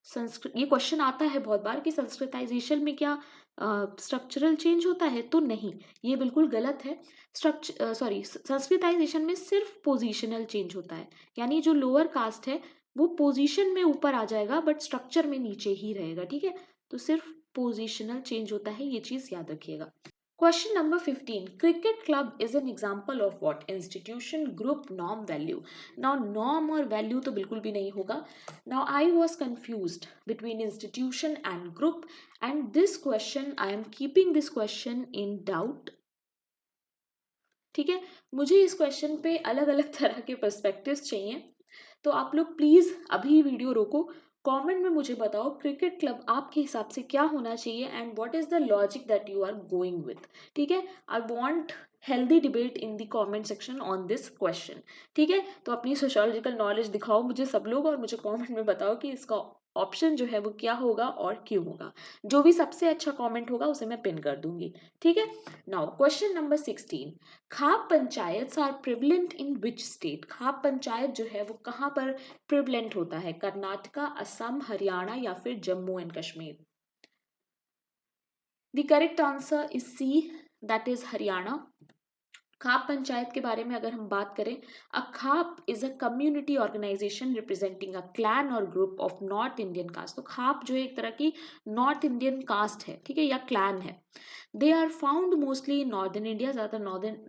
संस्कृत, ये क्वेश्चन आता है बहुत बार कि संस्कृताइजेशन में क्या स्ट्रक्चरल चेंज होता है, तो नहीं, ये बिल्कुल गलत है। संस्कृताइजेशन में सिर्फ पोजिशनल चेंज होता है, यानी जो लोअर कास्ट है वो पोजीशन में ऊपर आ जाएगा बट स्ट्रक्चर में नीचे ही रहेगा, ठीक है। तो सिर्फ पोजिशनल चेंज होता है, ये चीज याद रखिएगा। Question number 15. Cricket club is an example of what? Institution, group, norm, value. Now norm और value तो बिल्कुल भी नहीं होगा. Now I was confused between institution and group, and this question I am keeping this question in doubt. ठीक है, मुझे इस क्वेश्चन पे अलग अलग तरह के पर्सपेक्टिव्स चाहिए, तो आप लोग प्लीज अभी वीडियो रोको, कमेंट में मुझे बताओ क्रिकेट क्लब आपके हिसाब से क्या होना चाहिए and what is the logic that you are going with. ठीक है, I want healthy debate in the comment section on this question. ठीक है, तो अपनी सोशोलॉजिकल नॉलेज दिखाओ मुझे सब लोग और मुझे कमेंट में बताओ कि इसका ऑप्शन जो है वो क्या होगा और क्यों होगा। जो भी सबसे अच्छा कमेंट होगा उसे मैं पिन कर दूंगी। ठीक है, now question number 16। Khap panchayat are prevalent in which state? Khap panchayat जो है वो कहाँ पर प्रिवलेंट होता है? कर्नाटका, असम, हरियाणा या फिर Jammu and Kashmir? The correct answer is C, that is Haryana. Khap panchayat के बारे में अगर हम बात करें, a khap is a community organization representing a clan or group of North Indian caste. तो खाप जो है एक तरह की नॉर्थ इंडियन कास्ट है, ठीक है, या क्लैन है। They are found mostly in northern India, ज़्यादातर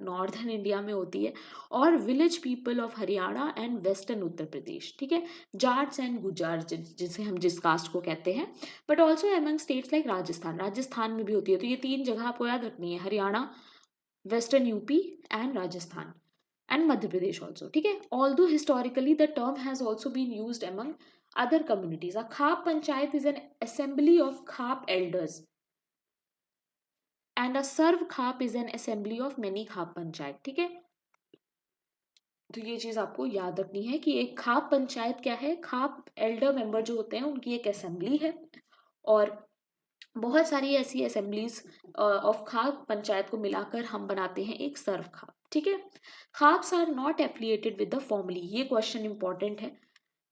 नॉर्दर्न इंडिया में होती है, और village people of Haryana and western Uttar Pradesh. ठीक है, जाट्स एंड गुजार्स जिसे हम जिस कास्ट को कहते हैं, but also among states like Rajasthan, Rajasthan में भी होती है। तो ये तीन जगह आपको याद रखनी है, Haryana, western UP and Rajasthan and Madhya Pradesh also. ठीक है, although historically the term has also been used among other communities. A khap panchayat is an assembly of khap elders and a sarv khap is an assembly of many khap panchayat. ठीक है, तो ये चीज आपको याद रखनी है कि एक खाप पंचायत क्या है, खाप एल्डर मेंबर जो होते हैं उनकी एक असेंबली है, और बहुत सारी ऐसी असेंबलीज ऑफ खाप पंचायत को मिलाकर हम बनाते हैं एक सर्व खाप। ठीक है, khaps are not affiliated with the formally, ये क्वेश्चन इंपॉर्टेंट है,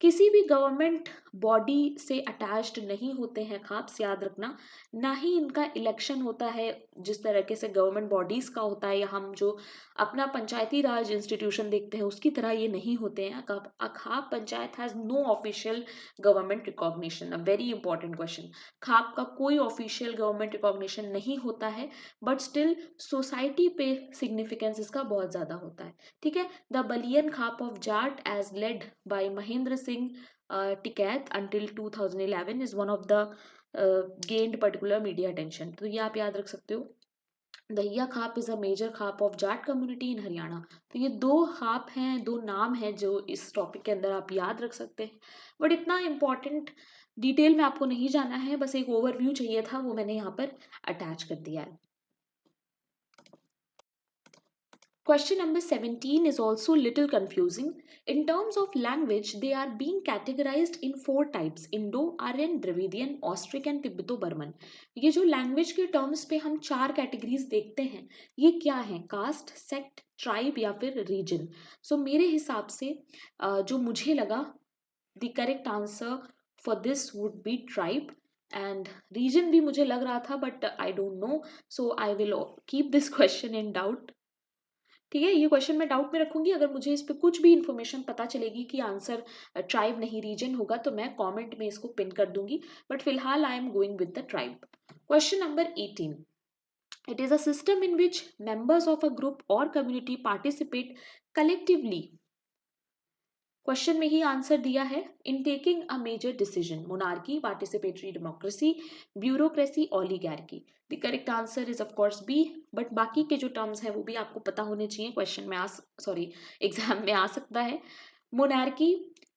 किसी भी गवर्नमेंट बॉडी से अटैच्ड नहीं होते हैं खाप्स, याद रखना। ना ही इनका इलेक्शन होता है जिस तरीके से गवर्नमेंट बॉडीज का होता है, या हम जो अपना पंचायती राज इंस्टीट्यूशन देखते हैं उसकी तरह ये नहीं होते हैं। Khap panchayat has no official government recognition. A very important question. Khap का कोई ऑफिशियल गवर्नमेंट रिकॉग्निशन नहीं होता है, बट स्टिल सोसाइटी पे सिग्निफिकेंस इसका बहुत ज्यादा होता है। ठीक है, the Baliyan khap of Jat as led by Mahendra Singh Tikait until 2011 is one of the gained particular media attention। तो ये आप याद रख सकते हो। Dahiya khap is a major khap of Jat community in Haryana. तो ये दो खाप हैं, दो नाम हैं जो इस टॉपिक के अंदर आप याद रख सकते हैं, बट इतना इम्पोर्टेंट डिटेल में आपको नहीं जाना है, बस एक ओवरव्यू चाहिए था, वो मैंने यहाँ पर अटैच कर दिया है। Question number 17 is also little confusing. In terms of language, they are being categorized in 4 types: Indo, Aryan, Dravidian, Austric and Tibeto-Burman। ये जो लैंग्वेज के टर्म्स पे हम 4 कैटेगरीज देखते हैं, ये क्या है? कास्ट, सेक्ट, ट्राइब या फिर रीजन। सो मेरे हिसाब से जो मुझे लगा the correct answer for this would be tribe, and reason भी मुझे लग रहा था but I don't know, so I will keep this question in doubt. ठीक है, ये क्वेश्चन मैं डाउट में रखूंगी, अगर मुझे इस पे कुछ भी इंफॉर्मेशन पता चलेगी कि आंसर ट्राइब नहीं रीजन होगा तो मैं कमेंट में इसको पिन कर दूंगी, बट फिलहाल I am going with the tribe. Question number 18। It is a system in which members of a group और कम्युनिटी पार्टिसिपेट कलेक्टिवली, क्वेश्चन में ही आंसर दिया है, in taking a major decision. Monarchy, participatory democracy, bureaucracy, oligarchy. The correct answer is of course B, but बाकी के जो terms हैं वो भी आपको पता होने चाहिए, क्वेश्चन में एग्जाम में आ सकता है। मोनार्की,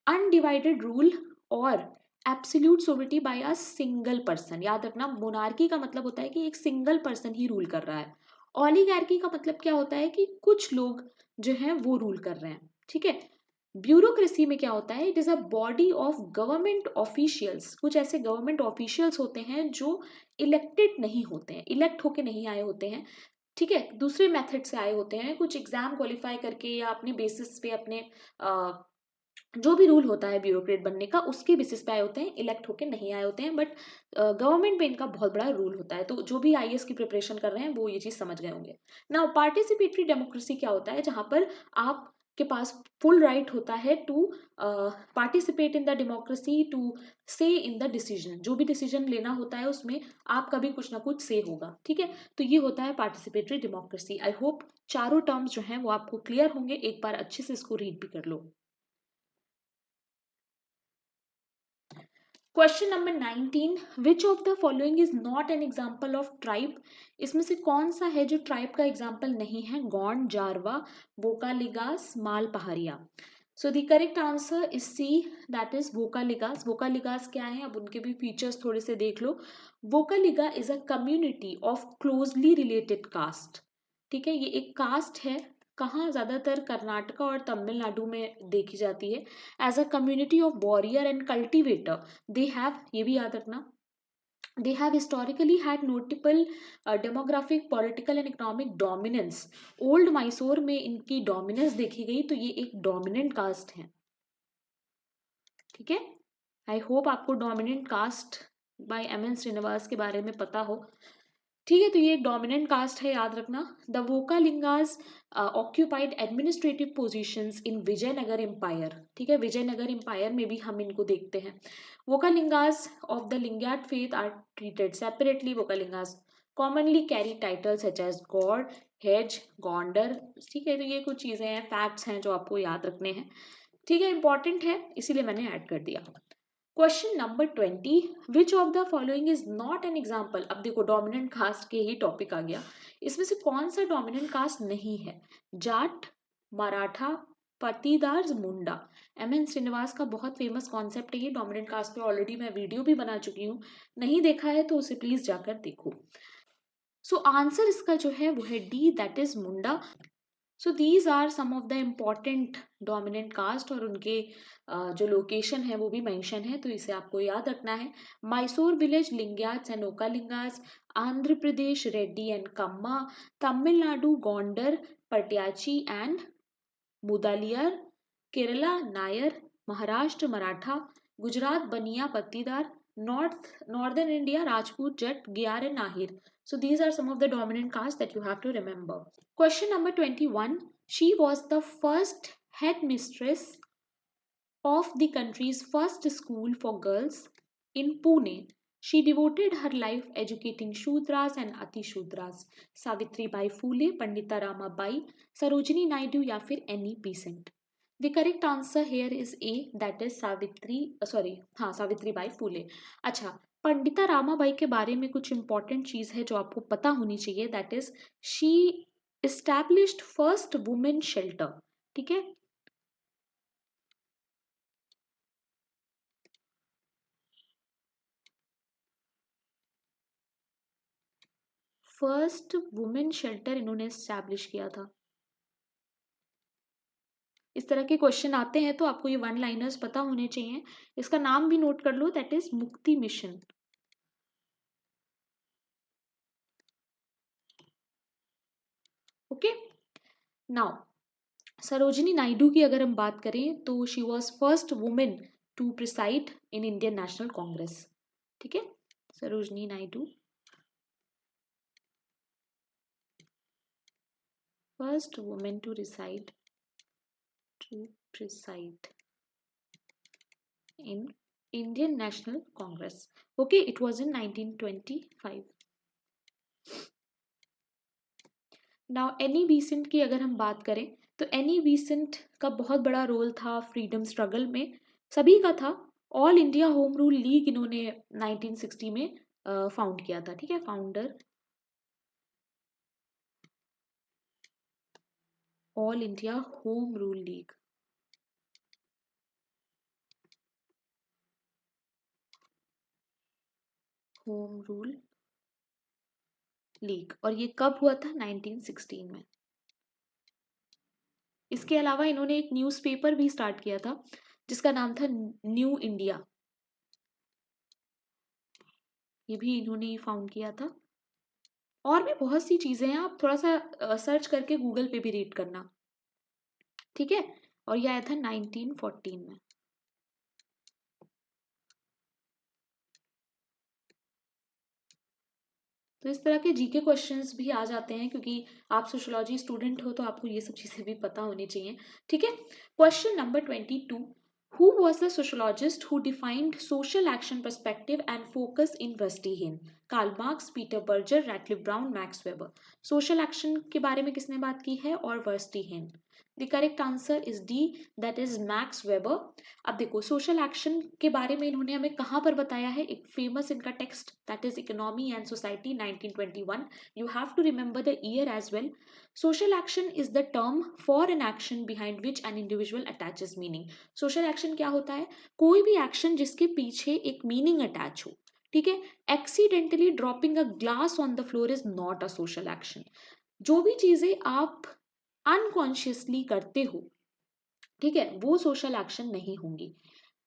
अनडिवाइडेड रूल और absolute sovereignty by a single person. याद रखना, मोनार्की का मतलब होता है कि एक सिंगल पर्सन ही रूल कर रहा है। ओलिगार्की का मतलब क्या होता है कि कुछ लोग जो हैं वो रूल कर रहे हैं, ठीक है। ब्यूरोक्रेसी में क्या होता है, it is a body of government officials. कुछ ऐसे गवर्नमेंट ऑफिशियल्स होते हैं जो इलेक्टेड नहीं होते हैं, इलेक्ट होके नहीं आए होते हैं, ठीक है, दूसरे मेथड से आए होते हैं, कुछ एग्जाम क्वालिफाई करके या अपने बेसिस पे, अपने जो भी रूल होता है ब्यूरोक्रेट बनने का उसके बेसिस पे आए होते हैं, इलेक्ट होके नहीं आए होते हैं। बट गवर्नमेंट पे इनका बहुत बड़ा रूल होता है। तो जो भी आईएएस की प्रिपरेशन कर रहे हैं वो ये चीज समझ गए होंगे। नाउ पार्टिसिपेटरी डेमोक्रेसी क्या होता है, जहां पर आप के पास फुल राइट होता है to participate in the democracy, to say in the decision. जो भी डिसीजन लेना होता है उसमें आपका भी कुछ ना कुछ से होगा, ठीक है। तो ये होता है पार्टिसिपेटरी डेमोक्रेसी। आई होप चारों टर्म्स जो हैं वो आपको क्लियर होंगे। एक बार अच्छे से इसको रीड भी कर लो। Question number 19, which of the following is not an example of tribe. इसमें से कौन सा है जो ट्राइब का एग्जाम्पल नहीं है। Gond, Jarawa, Vokkaligas, Mal Paharia. So the correct answer is C, that is Vokkaligas. Vokkaligas क्या है, अब उनके भी फीचर्स थोड़े से देख लो। Vokkaliga is a community of closely related caste, ठीक है। ये एक कास्ट है, कहाँ, ज्यादातर कर्नाटका और तमिलनाडु में देखी जाती है। As a community of warrior and cultivator they have, ये भी याद रखना, they have historically had notable demographic, political and economic dominance। Old Mysore में इनकी डोमिनेंस देखी गई, तो ये एक डोमिनेंट कास्ट है, ठीक है। आई होप आपको dominant caste by M N Srinivas के बारे में पता हो, ठीक है। तो ये एक डोमिनेंट कास्ट है, याद रखना। The Vokkaligas occupied administrative positions in Vijayanagara empire, ठीक है। विजयनगर एम्पायर में भी हम इनको देखते हैं। Vokkaligas of the Lingayat faith are treated separately. Vokkaligas commonly carry title such as Gowda, हेज, गॉन्डर, ठीक है। तो ये कुछ चीजें हैं, फैक्ट्स हैं जो आपको याद रखने हैं, ठीक है, इंपॉर्टेंट है इसीलिए मैंने ऐड कर दिया। Question number 20, which of the following is not an example. अब देखो डोमिनेंट कास्ट के ही टॉपिक आ गया, इसमें से कौन सा डोमिनेंट कास्ट नहीं है। जाट, मराठा, पटीदार, मुंडा। एम एन श्रीनिवास का बहुत फेमस कॉन्सेप्ट है ये, डोमिनेंट कास्ट पे ऑलरेडी मैं वीडियो भी बना चुकी हूँ, नहीं देखा है तो उसे प्लीज जाकर देखो। सो आंसर इसका जो है वो है D, that is Munda. So these are some of the important dominant caste, और उनके जो लोकेशन है वो भी मेंशन है, तो इसे आपको याद रखना है। Mysore village Lingayats and Vokkaligas, Andhra Pradesh Reddy and Kamma, Tamil Nadu Gounder, Padayachi and Mudaliar, Kerala Nair, Maharashtra Maratha, Gujarat Bania Patidar, northern India Rajput, Jat, Gujjar and Ahir. So these are some of the dominant castes that you have to remember. Question number 21. She was the first headmistress of the country's first school for girls in Pune. She devoted her life educating Shudras and Atishudras. Savitri Bai Phule, Pandita Rama Bai, Sarojini Naidu या फिर Annie Besant. The correct answer here is A, that is Savitri Bai Phule. अच्छा, पंडिता रामाबाई के बारे में कुछ important चीज है जो आपको पता होनी चाहिए, that is she established first women shelter, ठीक है। फर्स्ट वुमेन शेल्टर इन्होंने एस्टैब्लिश किया था। इस तरह के क्वेश्चन आते हैं तो आपको ये वन लाइनर्स पता होने चाहिए। इसका नाम भी नोट कर लो, that is Mukti mission. Okay, now Sarojini Naidu की अगर हम बात करें तो she was first women to preside in Indian National Congress, ठीक है। Sarojini Naidu first women to preside in Indian National Congress. Okay, it was in 1925. Now any Besant की अगर हम बात करें तो एनी बीसेंट का बहुत बड़ा रोल था फ्रीडम स्ट्रगल में, सभी का था। All India home rule league इन्होंने 1960 में फाउंड किया था, ठीक है, founder all India home rule league. Home rule league, और ये कब हुआ था? 1916 में। इसके अलावा इन्होंने एक न्यूज़पेपर भी स्टार्ट किया था जिसका नाम था न्यू इंडिया, ये भी इन्होंने ही फाउंड किया था। और भी बहुत सी चीजें हैं, आप थोड़ा सा सर्च करके गूगल पे भी रीड करना, ठीक है। और ये आया था 1914 में। तो इस तरह के जीके क्वेश्चंस भी आ जाते हैं, क्योंकि आप सोशियोलॉजी स्टूडेंट हो तो आपको ये सब चीज़ें भी पता होनी चाहिए, ठीक है। Question number 22, who was the sociologist who defined social action perspective and focus in Verstehen? Karl Marx, Peter Berger, Radcliffe Brown, Max Weber. Social action के बारे में किसने बात की है? और Verstehen. The correct answer is D, that is Max Weber. अब देखो, सोशल एक्शन के बारे में इन्होंने हमें कहाँ पर बताया है? एक फेमस इनका text, that is economy and society 1921। You have to remember the year as well. Social action is the term for an action behind which an individual attaches meaning. Social action क्या होता है? कोई भी action जिसके पीछे एक meaning attach हो, ठीक है। Accidentally dropping a glass on the floor is not a social action. जो भी चीजें आप अनकॉन्शियसली करते हो, ठीक है, वो सोशल एक्शन नहीं होंगी।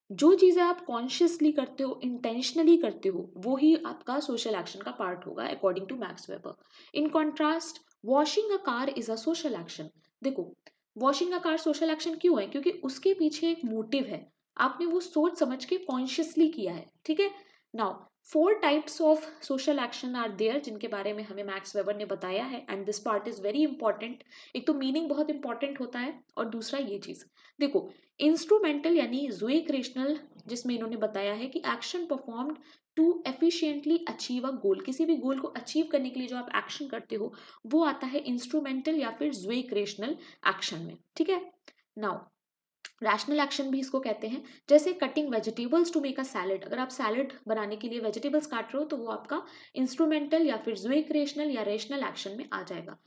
जो चीजें आप कॉन्शियसली करते हो, इंटेंशनली करते हो, वो ही आपका सोशल एक्शन का पार्ट होगा, according to Max Weber. In contrast, washing a car is a social action. देखो, washing a car social action क्यों है? क्योंकि उसके पीछे एक मोटिव है, आपने वो सोच समझ के कॉन्शियसली किया है, ठीक है। Now, 4 types of social action are there, जिनके बारे में हमें मैक्स वेबर ने बताया है, and this part is very important. एक तो मीनिंग बहुत इंपॉर्टेंट होता है, और दूसरा ये चीज देखो, इंस्ट्रूमेंटल यानी जुएक्रेशनल, जिसमें इन्होंने बताया है कि action performed to efficiently achieve a goal. किसी भी गोल को अचीव करने के लिए जो आप एक्शन करते हो, वो आता है इंस्ट्रूमेंटल या फिर जुएक्रेशनल एक्शन में, ठीक है। नाउ, रैशनल एक्शन भी इसको कहते हैं, जैसे cutting vegetables to make a salad. अगर आप सैलेड बनाने के लिए वेजिटेबल्स काट रहे हो, तो वो आपका इंस्ट्रूमेंटल या फिर जुएक्रेशनल या रेशनल एक्शन में आ जाएगा।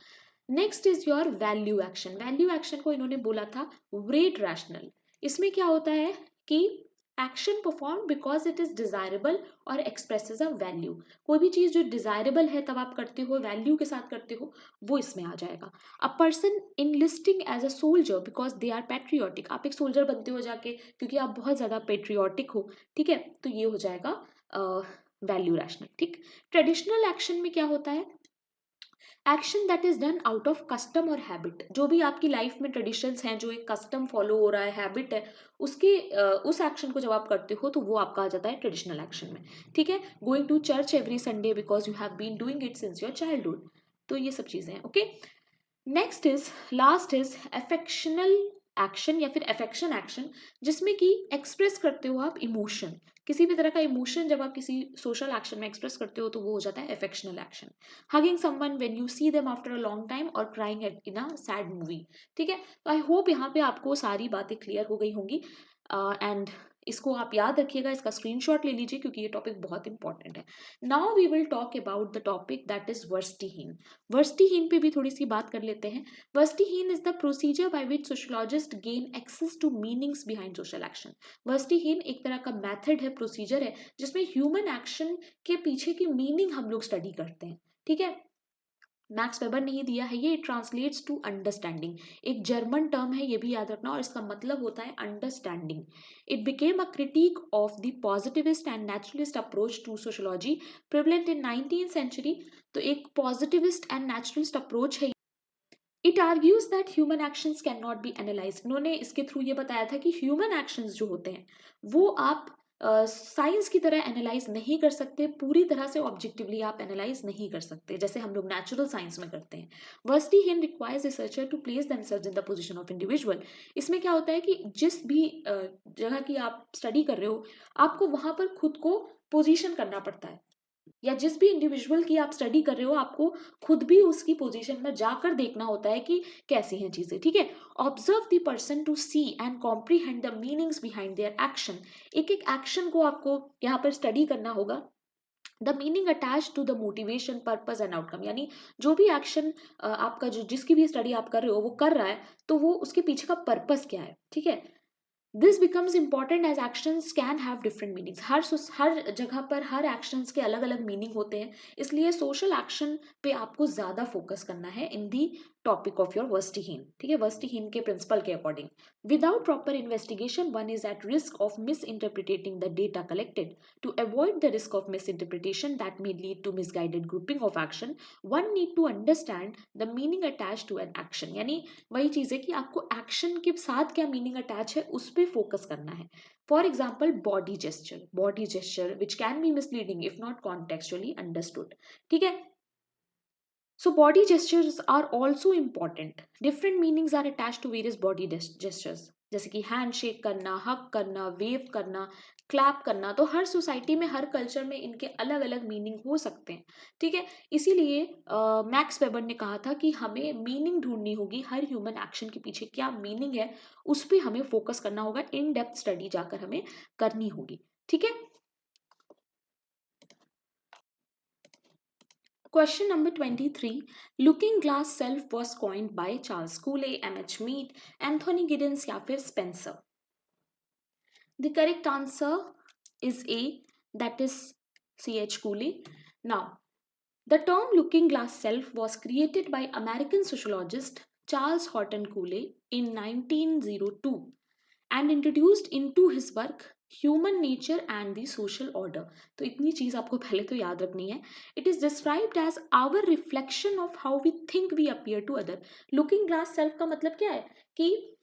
Next is your value action. Value action को इन्होंने बोला था वेट रैशनल। इसमें क्या होता है कि action perform because it is desirable और एक्सप्रेसेस अ वैल्यू। कोई भी चीज जो डिजायरेबल है तब आप करते हो, वैल्यू के साथ करते हो, वो इसमें आ जाएगा। A person enlisting as a soldier because they are patriotic. आप एक सोल्जर बनते हो जाके क्योंकि आप बहुत ज्यादा पेट्रियोटिक हो, ठीक है, तो ये हो जाएगा वैल्यू रैशनल, ठीक। ट्रेडिशनल एक्शन में क्या होता है? Action that is done out of custom और हैबिट। जो भी आपकी लाइफ में ट्रेडिशंस हैं, जो एक कस्टम फॉलो हो रहा है, हैबिट है, उसके उस एक्शन को जब आप करते हो तो वो आपका आ जाता है ट्रेडिशनल एक्शन में, ठीक है। Going to church every Sunday because you have been doing it since your childhood. तो ये सब चीजें हैं, okay. Next is, last is affectional action या फिर अफेक्शन एक्शन, जिसमें कि एक्सप्रेस करते हो आप इमोशन। किसी भी तरह का इमोशन जब आप किसी सोशल एक्शन में एक्सप्रेस करते हो तो वो हो जाता है affectional action. Hugging someone when you see them after a long time, or crying in a sad movie, ठीक है। तो आई होप यहाँ पे आपको सारी बातें क्लियर हो गई होंगी, एंड इसको आप याद रखिएगा, इसका स्क्रीनशॉट ले लीजिए क्योंकि ये टॉपिक बहुत इंपॉर्टेंट है। Now we will talk about the topic that is Verstehen. Verstehen पे भी थोड़ी सी बात कर लेते हैं। Verstehen is the procedure by which sociologist gain access to meanings behind social action. Verstehen एक तरह का मेथड है, प्रोसीजर है, जिसमें ह्यूमन एक्शन के पीछे की मीनिंग हम लोग स्टडी करते हैं, ठीक है। मैक्स वेबर ने ही दिया है ये, ट्रांसलेट्स टू अंडरस्टैंडिंग। एक जर्मन टर्म है, ये भी याद रखना, और इसका मतलब होता है understanding. It became a critic of the positivist and naturalist approach to sociology prevalent in 19th century। तो एक पॉजिटिविस्ट एंड नेचुरलिस्ट अप्रोच है। It argues that human actions can not be analyse. इन्होंने इसके थ्रू ये बताया था कि human actions जो होते हैं वो आप साइंस की तरह एनालाइज नहीं कर सकते, पूरी तरह से ऑब्जेक्टिवली आप एनालाइज नहीं कर सकते जैसे हम लोग नेचुरल साइंस में करते हैं। Verstehen requires researcher to place themselves in the position of individual. इसमें क्या होता है कि जिस भी जगह की आप स्टडी कर रहे हो, आपको वहां पर खुद को पोजीशन करना पड़ता है, या जिस भी इंडिविजुअल की आप स्टडी कर रहे हो, आपको खुद भी उसकी पोजीशन में जाकर देखना होता है कि कैसी हैं चीजें, ठीक है। Observe the person to see and comprehend the meanings behind their action. एक एक एक्शन को आपको यहाँ पर स्टडी करना होगा। The meaning attach to the motivation, purpose and outcome, यानी जो भी एक्शन आपका, जो जिसकी भी स्टडी आप कर रहे हो वो कर रहा है, तो वो उसके पीछे का पर्पस क्या है, ठीक है। This becomes important as actions can have different meanings. हर जगह पर हर एक्शंस के अलग अलग मीनिंग होते हैं, इसलिए सोशल एक्शन पे आपको ज़्यादा फोकस करना है in the topic of your verstehen. ठीक है, वर्स्टीहीन के प्रिंसिपल के according, without proper investigation one is at risk of misinterpreting the data collected. To avoid the risk of misinterpretation that may lead to misguided grouping of action, one need to understand the meaning attached to an action। यानी वही चीज़ है कि आपको action के साथ क्या meaning attach है उस पर फोकस करना है। For example body gesture which can be misleading if not contextually understood. ठीक है, so body gestures are also important, different meanings are attached to various body gestures, जैसे कि हैंड शेक करना, हक करना, वेव करना, क्लैप करना। तो हर सोसाइटी में हर कल्चर में इनके अलग अलग मीनिंग हो सकते हैं। ठीक है, इसीलिए मैक्स वेबर ने कहा था कि हमें मीनिंग ढूंढनी होगी, हर ह्यूमन एक्शन के पीछे क्या मीनिंग है उस पर हमें फोकस करना होगा, इन डेप्थ स्टडी जाकर हमें करनी होगी। ठीक है, question number 23. Looking glass self was coined by Charles Cooley, M.H. Mead, Anthony Giddens या फिर Spencer? The correct answer is A, that is C.H. Cooley. Now, the term looking glass self was created by American sociologist Charles Horton Cooley in 1902 and introduced into his work human nature and the social order. तो इतनी चीज आपको पहले तो याद रखनी है। It is described as our reflection of how we think we appear to other. Looking glass self का मतलब क्या है कि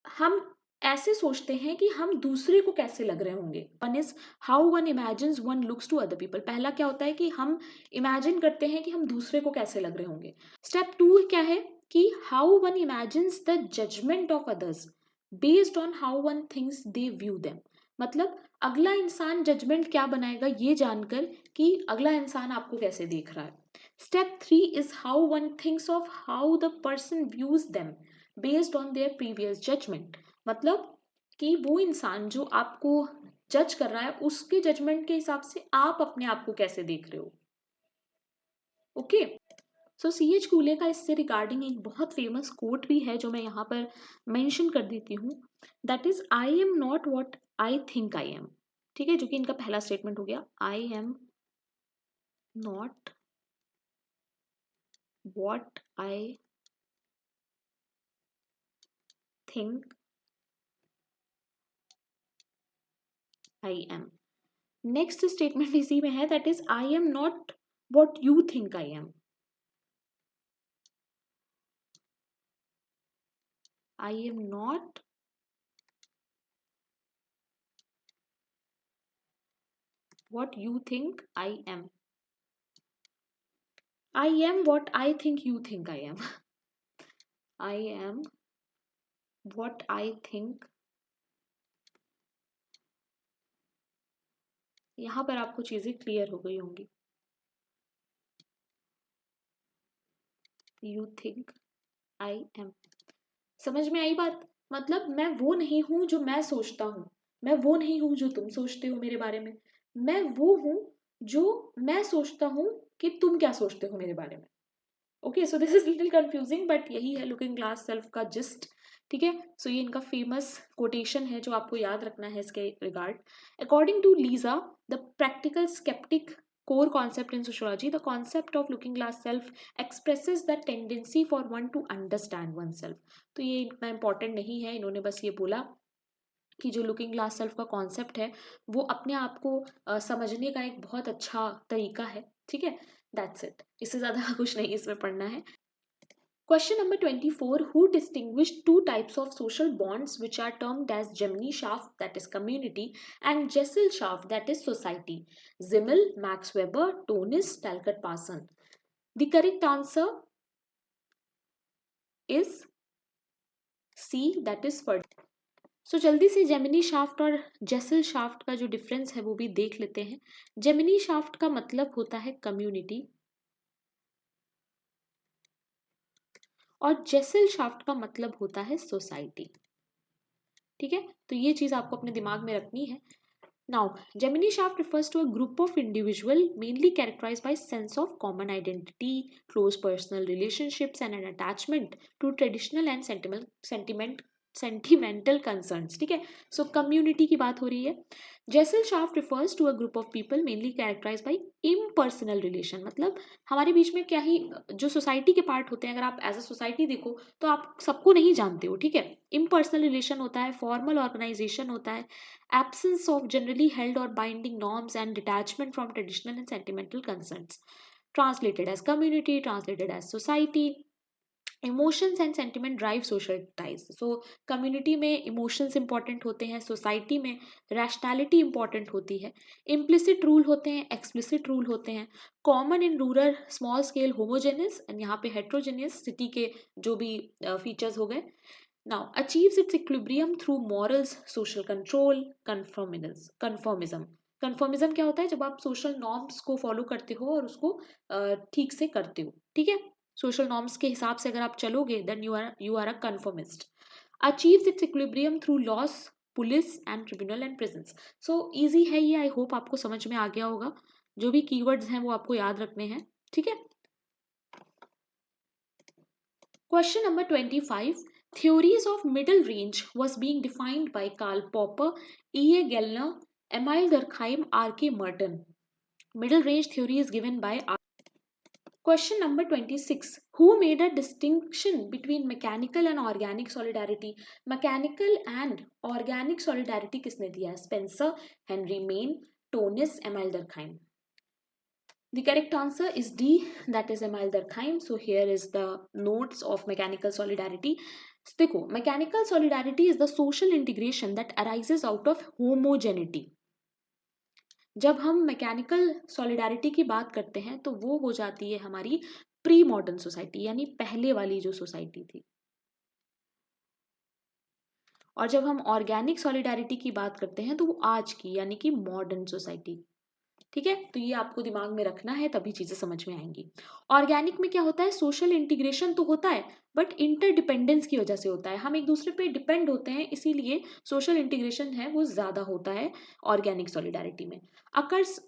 हम ऐसे सोचते हैं कि हम दूसरे को कैसे लग रहे होंगे। One is how one imagines one looks to other people. पहला क्या होता है कि हम इमेजिन करते हैं कि हम दूसरे को कैसे लग रहे होंगे। स्टेप 2 क्या है कि how one imagines the judgement of others based on how one thinks they view them. मतलब अगला इंसान जजमेंट क्या बनाएगा ये जानकर कि अगला इंसान आपको कैसे देख रहा है। Step 3 is how one thinks of how the person views them based on their previous judgement. मतलब कि वो इंसान जो आपको जज कर रहा है उसके जजमेंट के हिसाब से आप अपने आप को कैसे देख रहे हो। ओके, सो C.H. कूले का इससे रिगार्डिंग एक बहुत फेमस कोट भी है जो मैं यहाँ पर मेंशन कर देती हूँ, that is I am not what I think I am. ठीक है, जो कि इनका पहला स्टेटमेंट हो गया, I am not what I think I am. Next statement इसी में है, that is I am not what you think I am. I am not what you think I am. I am what I think you think I am. I am what I think। यहां पर आपको चीजें clear हो गई होंगी। You think I am। समझ में आई बात? मतलब मैं वो नहीं हूं जो मैं सोचता हूं, मैं वो नहीं हूं जो तुम सोचते हो मेरे बारे में, मैं वो हूं जो मैं सोचता हूं कि तुम क्या सोचते हो मेरे बारे में। Okay, so this is little confusing but यही है लुकिंग ग्लास सेल्फ का जिस्ट। ठीक है, सो ये इनका फेमस कोटेशन है जो आपको याद रखना है इसके regard. According to Lisa the practical sceptic core concept in sociology, the concept of looking glass self expresses the tendency for one to understand oneself। तो ये इतना important नहीं है, इन्होंने बस ये बोला कि जो लुकिंग ग्लास सेल्फ का कॉन्सेप्ट है वो अपने आप को समझने का एक बहुत अच्छा तरीका है। ठीक है, दैट्स इट, इससे ज़्यादा कुछ नहीं इसमें पढ़ना है। Question number 24. Who distinguished two types of social bonds which are termed as Gemeinschaft, that is community, and Gesellschaft, that is society? Zimmel, Max Weber, Tonis, Talcott Parson. The correct answer is C, that is Ferd। सो जल्दी से Gemini shaft और Jesal shaft का जो difference है वो भी देख लेते हैं। जेमिनी शाफ्ट का मतलब होता है कम्युनिटी और जेसल शाफ्ट का मतलब होता है सोसाइटी। ठीक है, तो ये चीज आपको अपने दिमाग में रखनी है। Now, Gemini shaft refers to a group of individuals mainly characterized by sense of common identity, close personal relationships, and an attachment to traditional and sentiment sentimental concerns, ठीक है। सो कम्युनिटी की बात हो रही है। Gesellschaft refers to a group of people mainly characterize by impersonal relation, मतलब हमारे बीच में क्या ही जो सोसाइटी के पार्ट होते हैं, अगर आप एज अ सोसाइटी देखो तो आप सबको नहीं जानते हो, ठीक है। इम्पर्सनल रिलेशन होता है, फॉर्मल ऑर्गेनाइजेशन होता है, एब्सेंस ऑफ जनरली हेल्ड और binding norms and detachment from traditional and sentimental concerns, translated as community, translated as society. Emotions and sentiment drive social ties. So community में emotions important होते हैं, society में rationality important होती है, implicit rule होते हैं, explicit rule होते हैं, common in rural small scale homogeneous and यहाँ पे हेट्रोजेनियस सिटी के जो भी फीचर्स हो गए। Now achieves its equilibrium through morals, social control, conformism. Conformism क्या होता है, जब आप सोशल नॉर्म्स को फॉलो करते हो और उसको ठीक से करते हो, ठीक है। सोशल नॉर्म्स के हिसाब से अगर आप चलोगे then you are a conformist. Achieves its equilibrium through laws, police and tribunal and prisons. So easy है ये, आई होप आपको समझ में आ गया होगा। जो भी कीवर्ड्स हैं वो आपको याद रखने हैं, ठीक है। Question number 25. Theories of middle range was being defined by Karl Popper, E. A. Gellner, Emile Durkheim, R. K. Merton. Middle range theory is given by R. Question number 26. Who made a distinction between mechanical and organic solidarity? Mechanical and organic solidarity किसने दिया? Spencer, Henry Maine, Tonis, Emile Durkheim. The correct answer is D, that is Emile Durkheim. So here is the notes of mechanical solidarity. So, देखो, mechanical solidarity is the social integration that arises out of homogeneity. जब हम mechanical solidarity की बात करते हैं तो वो हो जाती है हमारी प्री मॉडर्न सोसाइटी, यानी पहले वाली जो सोसाइटी थी। और जब हम ऑर्गेनिक सॉलिडारिटी की बात करते हैं तो वो आज की, यानी कि मॉडर्न सोसाइटी, ठीक है। तो ये आपको दिमाग में रखना है, तभी चीजें समझ में आएंगी। ऑर्गेनिक में क्या होता है, सोशल इंटीग्रेशन तो होता है बट इंटरडिपेंडेंस की वजह से होता है, हम एक दूसरे पे डिपेंड होते हैं, इसीलिए सोशल इंटीग्रेशन है वो ज्यादा होता है ऑर्गेनिक सॉलिडारिटी में। अकर्स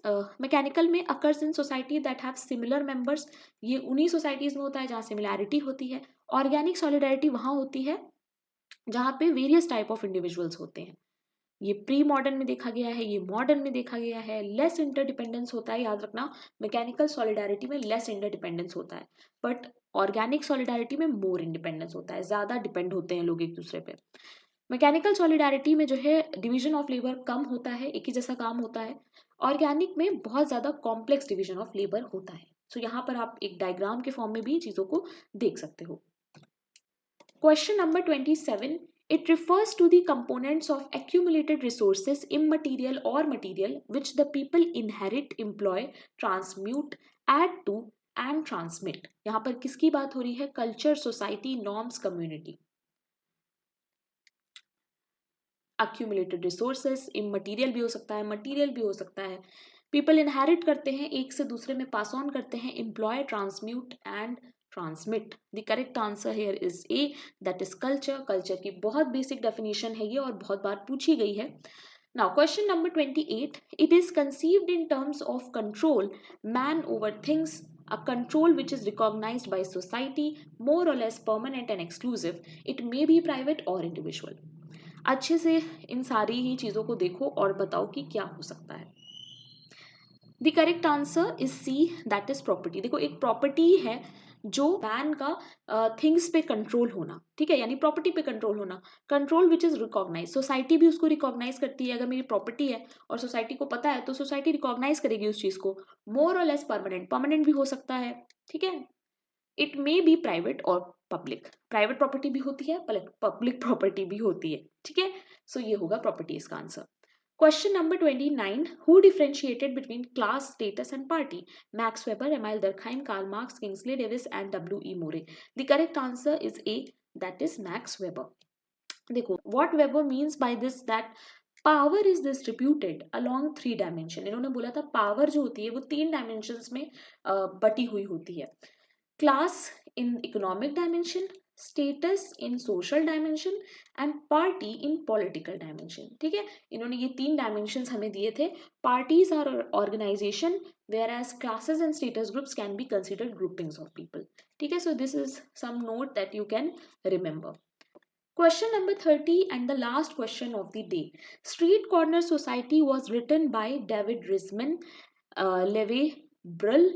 मैकेनिकल में occurs in society that have similar members, ये उन्हीं सोसाइटीज में होता है जहाँ सिमिलैरिटी होती है। ऑर्गेनिक सॉलिडारिटी वहाँ होती है जहाँ पे वेरियस टाइप ऑफ इंडिविजुअल्स होते हैं। ये प्री मॉडर्न में देखा गया है, ये मॉडर्न में देखा गया है। लेस इंटरडिपेंडेंस होता है, याद रखना, मैकेनिकल सॉलिडारिटी में लेस इंटरडिपेंडेंस होता है, बट ऑर्गेनिक सॉलिडारिटी में मोर इंडिपेंडेंस होता है, ज्यादा डिपेंड होते हैं लोग एक दूसरे पे। मैकेनिकल सॉलिडारिटी में जो है डिवीजन ऑफ लेबर कम होता है, एक ही जैसा काम होता है। ऑर्गेनिक में बहुत ज्यादा कॉम्प्लेक्स डिवीजन ऑफ लेबर होता है। सो यहाँ पर आप एक डायग्राम के फॉर्म में भी चीजों को देख सकते हो। Question number 27. It refers to the components of accumulated resources, immaterial or material, which the people inherit, employ, transmute, add to and transmit. यहाँ पर किसकी बात हो रही है? Culture, society, norms, community. Accumulated resources, immaterial भी हो सकता है, material भी हो सकता है। People inherit करते हैं, एक से दूसरे में pass on करते हैं, employ, transmute and transmit. The correct answer here is A, that is culture. Culture की बहुत बेसिक डेफिनेशन है ये और बहुत बार पूछी गई है। Now question number 28. It is conceived in terms of control man over things, a control which is recognized by society, more or less permanent and exclusive. It may be private or individual. अच्छे से इन सारी ही चीजों को देखो और बताओ कि क्या हो सकता है। The correct answer is C, that is property. देखो, एक प्रॉपर्टी है जो मैन का थिंग्स पे कंट्रोल होना, ठीक है, यानी प्रॉपर्टी पे कंट्रोल होना। Control which is recognise, society भी उसको रिकॉग्नाइज करती है। अगर मेरी प्रॉपर्टी है और सोसाइटी को पता है तो सोसाइटी रिकॉग्नाइज करेगी उस चीज को। मोर और लेस परमानेंट, परमानेंट भी हो सकता है, ठीक है। इट मे बी प्राइवेट और पब्लिक, प्राइवेट प्रॉपर्टी भी होती है, पब्लिक प्रॉपर्टी भी होती है, ठीक है। सो ये होगा प्रॉपर्टी इसका answer. Question number 29. Who differentiated between class, status and party? Max Weber, Emile Durkheim, Karl Marx, Kingsley Davis and W.E. Moore. The correct answer is A, that is Max Weber. देखो, what Weber means by this that power is distributed along 3 dimension. इन्होंने बोला था power जो होती है वो 3 dimensions में बटी हुई होती है। Class in economic dimension, status in social dimension and party in political dimension, ठीक है। इन्होंने ये 3 डायमेंशंस हमें दिए थे। Parties are organisation whereas classes and status groups can be considered groupings of people, ठीक है। So this is some note that you can remember. Question number 30 and the last question of the day. Street Corner Society was written by David Risman, Levi Brill,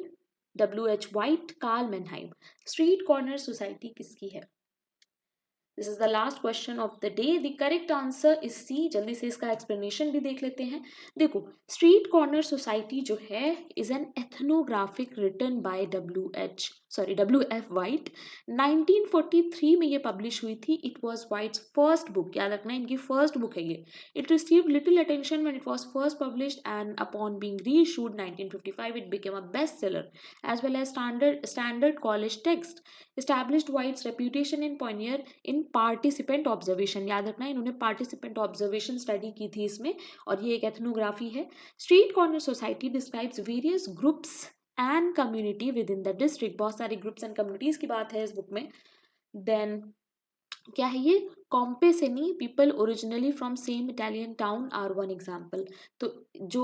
W.H. White, Carl Manheim. Street Corner Society किसकी है? This is the last question of the day. The correct answer is C. जल्दी से इसका explanation भी देख लेते हैं. देखो, स्ट्रीट कॉर्नर सोसाइटी जो है is an ethnographic written by W F White. 1943 में ये पब्लिश हुई थी. It was White's first book. याद रखना, इनकी फर्स्ट बुक है ये. It received little attention when it was first published and upon being reissued 1955 it became a best seller as well as standard college text. Established White's reputation in pioneer in participant observation. याद रखना, इन्होंने participant observation study की थी इसमें, और ये एक ethnography है. Street corner society describes various groups and community with in the district. बहुत सारे ग्रुप्स एंड कम्युनिटीज की बात है इस बुक में. देन क्या है ये? कॉम्पेसेनी people originally from same Italian town are one example. तो जो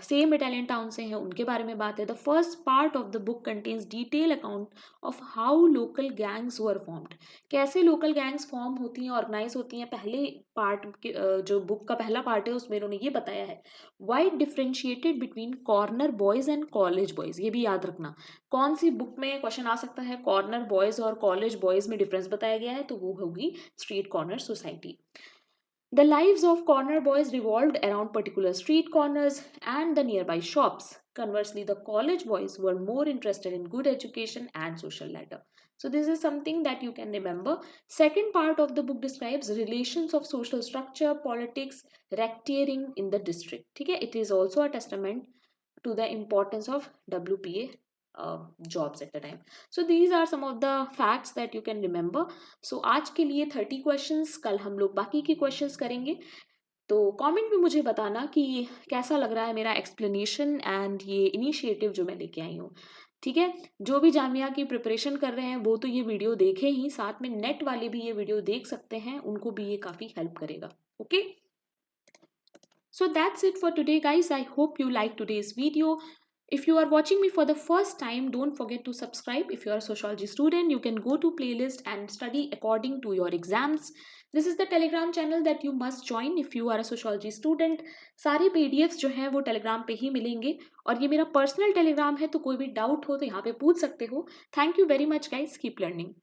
सेम इटालियन टाउन से हैं उनके बारे में बात है. The first part of the book contains detail account of how local gangs were formed. कैसे लोकल गैंग्स फॉर्म होती हैं, ऑर्गेनाइज होती हैं. पहले पार्ट के जो बुक का पहला पार्ट है उसमें इन्होंने ये बताया है. White differentiated between corner boys and college boys. ये भी याद रखना, कौन सी बुक में क्वेश्चन आ सकता है. कॉर्नर बॉयज और कॉलेज बॉयज में डिफरेंस बताया गया है, तो वो होगी street corner society. The lives of corner boys revolved around particular street corners and the nearby shops. Conversely, the college boys were more interested in good education and social ladder. So this is something that you can remember. Second part of the book describes relations of social structure, politics, racketeering in the district. ठीक है, it is also a testament to the importance of WPA jobs at the time. So these are some of the facts that you can remember. So आज के लिए 30 questions, कल हम लोग बाकी के questions करेंगे. तो कमेंट में मुझे बताना कि कैसा लग रहा है मेरा एक्सप्लेनेशन एंड ये इनिशिएटिव जो मैं लेके आई हूँ. ठीक है, जो भी जामिया की प्रिपरेशन कर रहे हैं वो तो ये वीडियो देखें ही, साथ में नेट वाले भी ये वीडियो देख सकते हैं, उनको भी ये काफ़ी हेल्प करेगा. Okay, so that's it for today guys. I hope you like today's video. If you are watching me for the first time, don't forget to subscribe. If you are a sociology student, you can go to playlist and study according to your exams. This is the telegram channel that you must join if you are a sociology student. सारे PDFs जो हैं वो telegram पे ही मिलेंगे, और ये मेरा personal telegram है, तो कोई भी doubt हो तो यहाँ पे पूछ सकते हो. Thank you very much guys. Keep learning.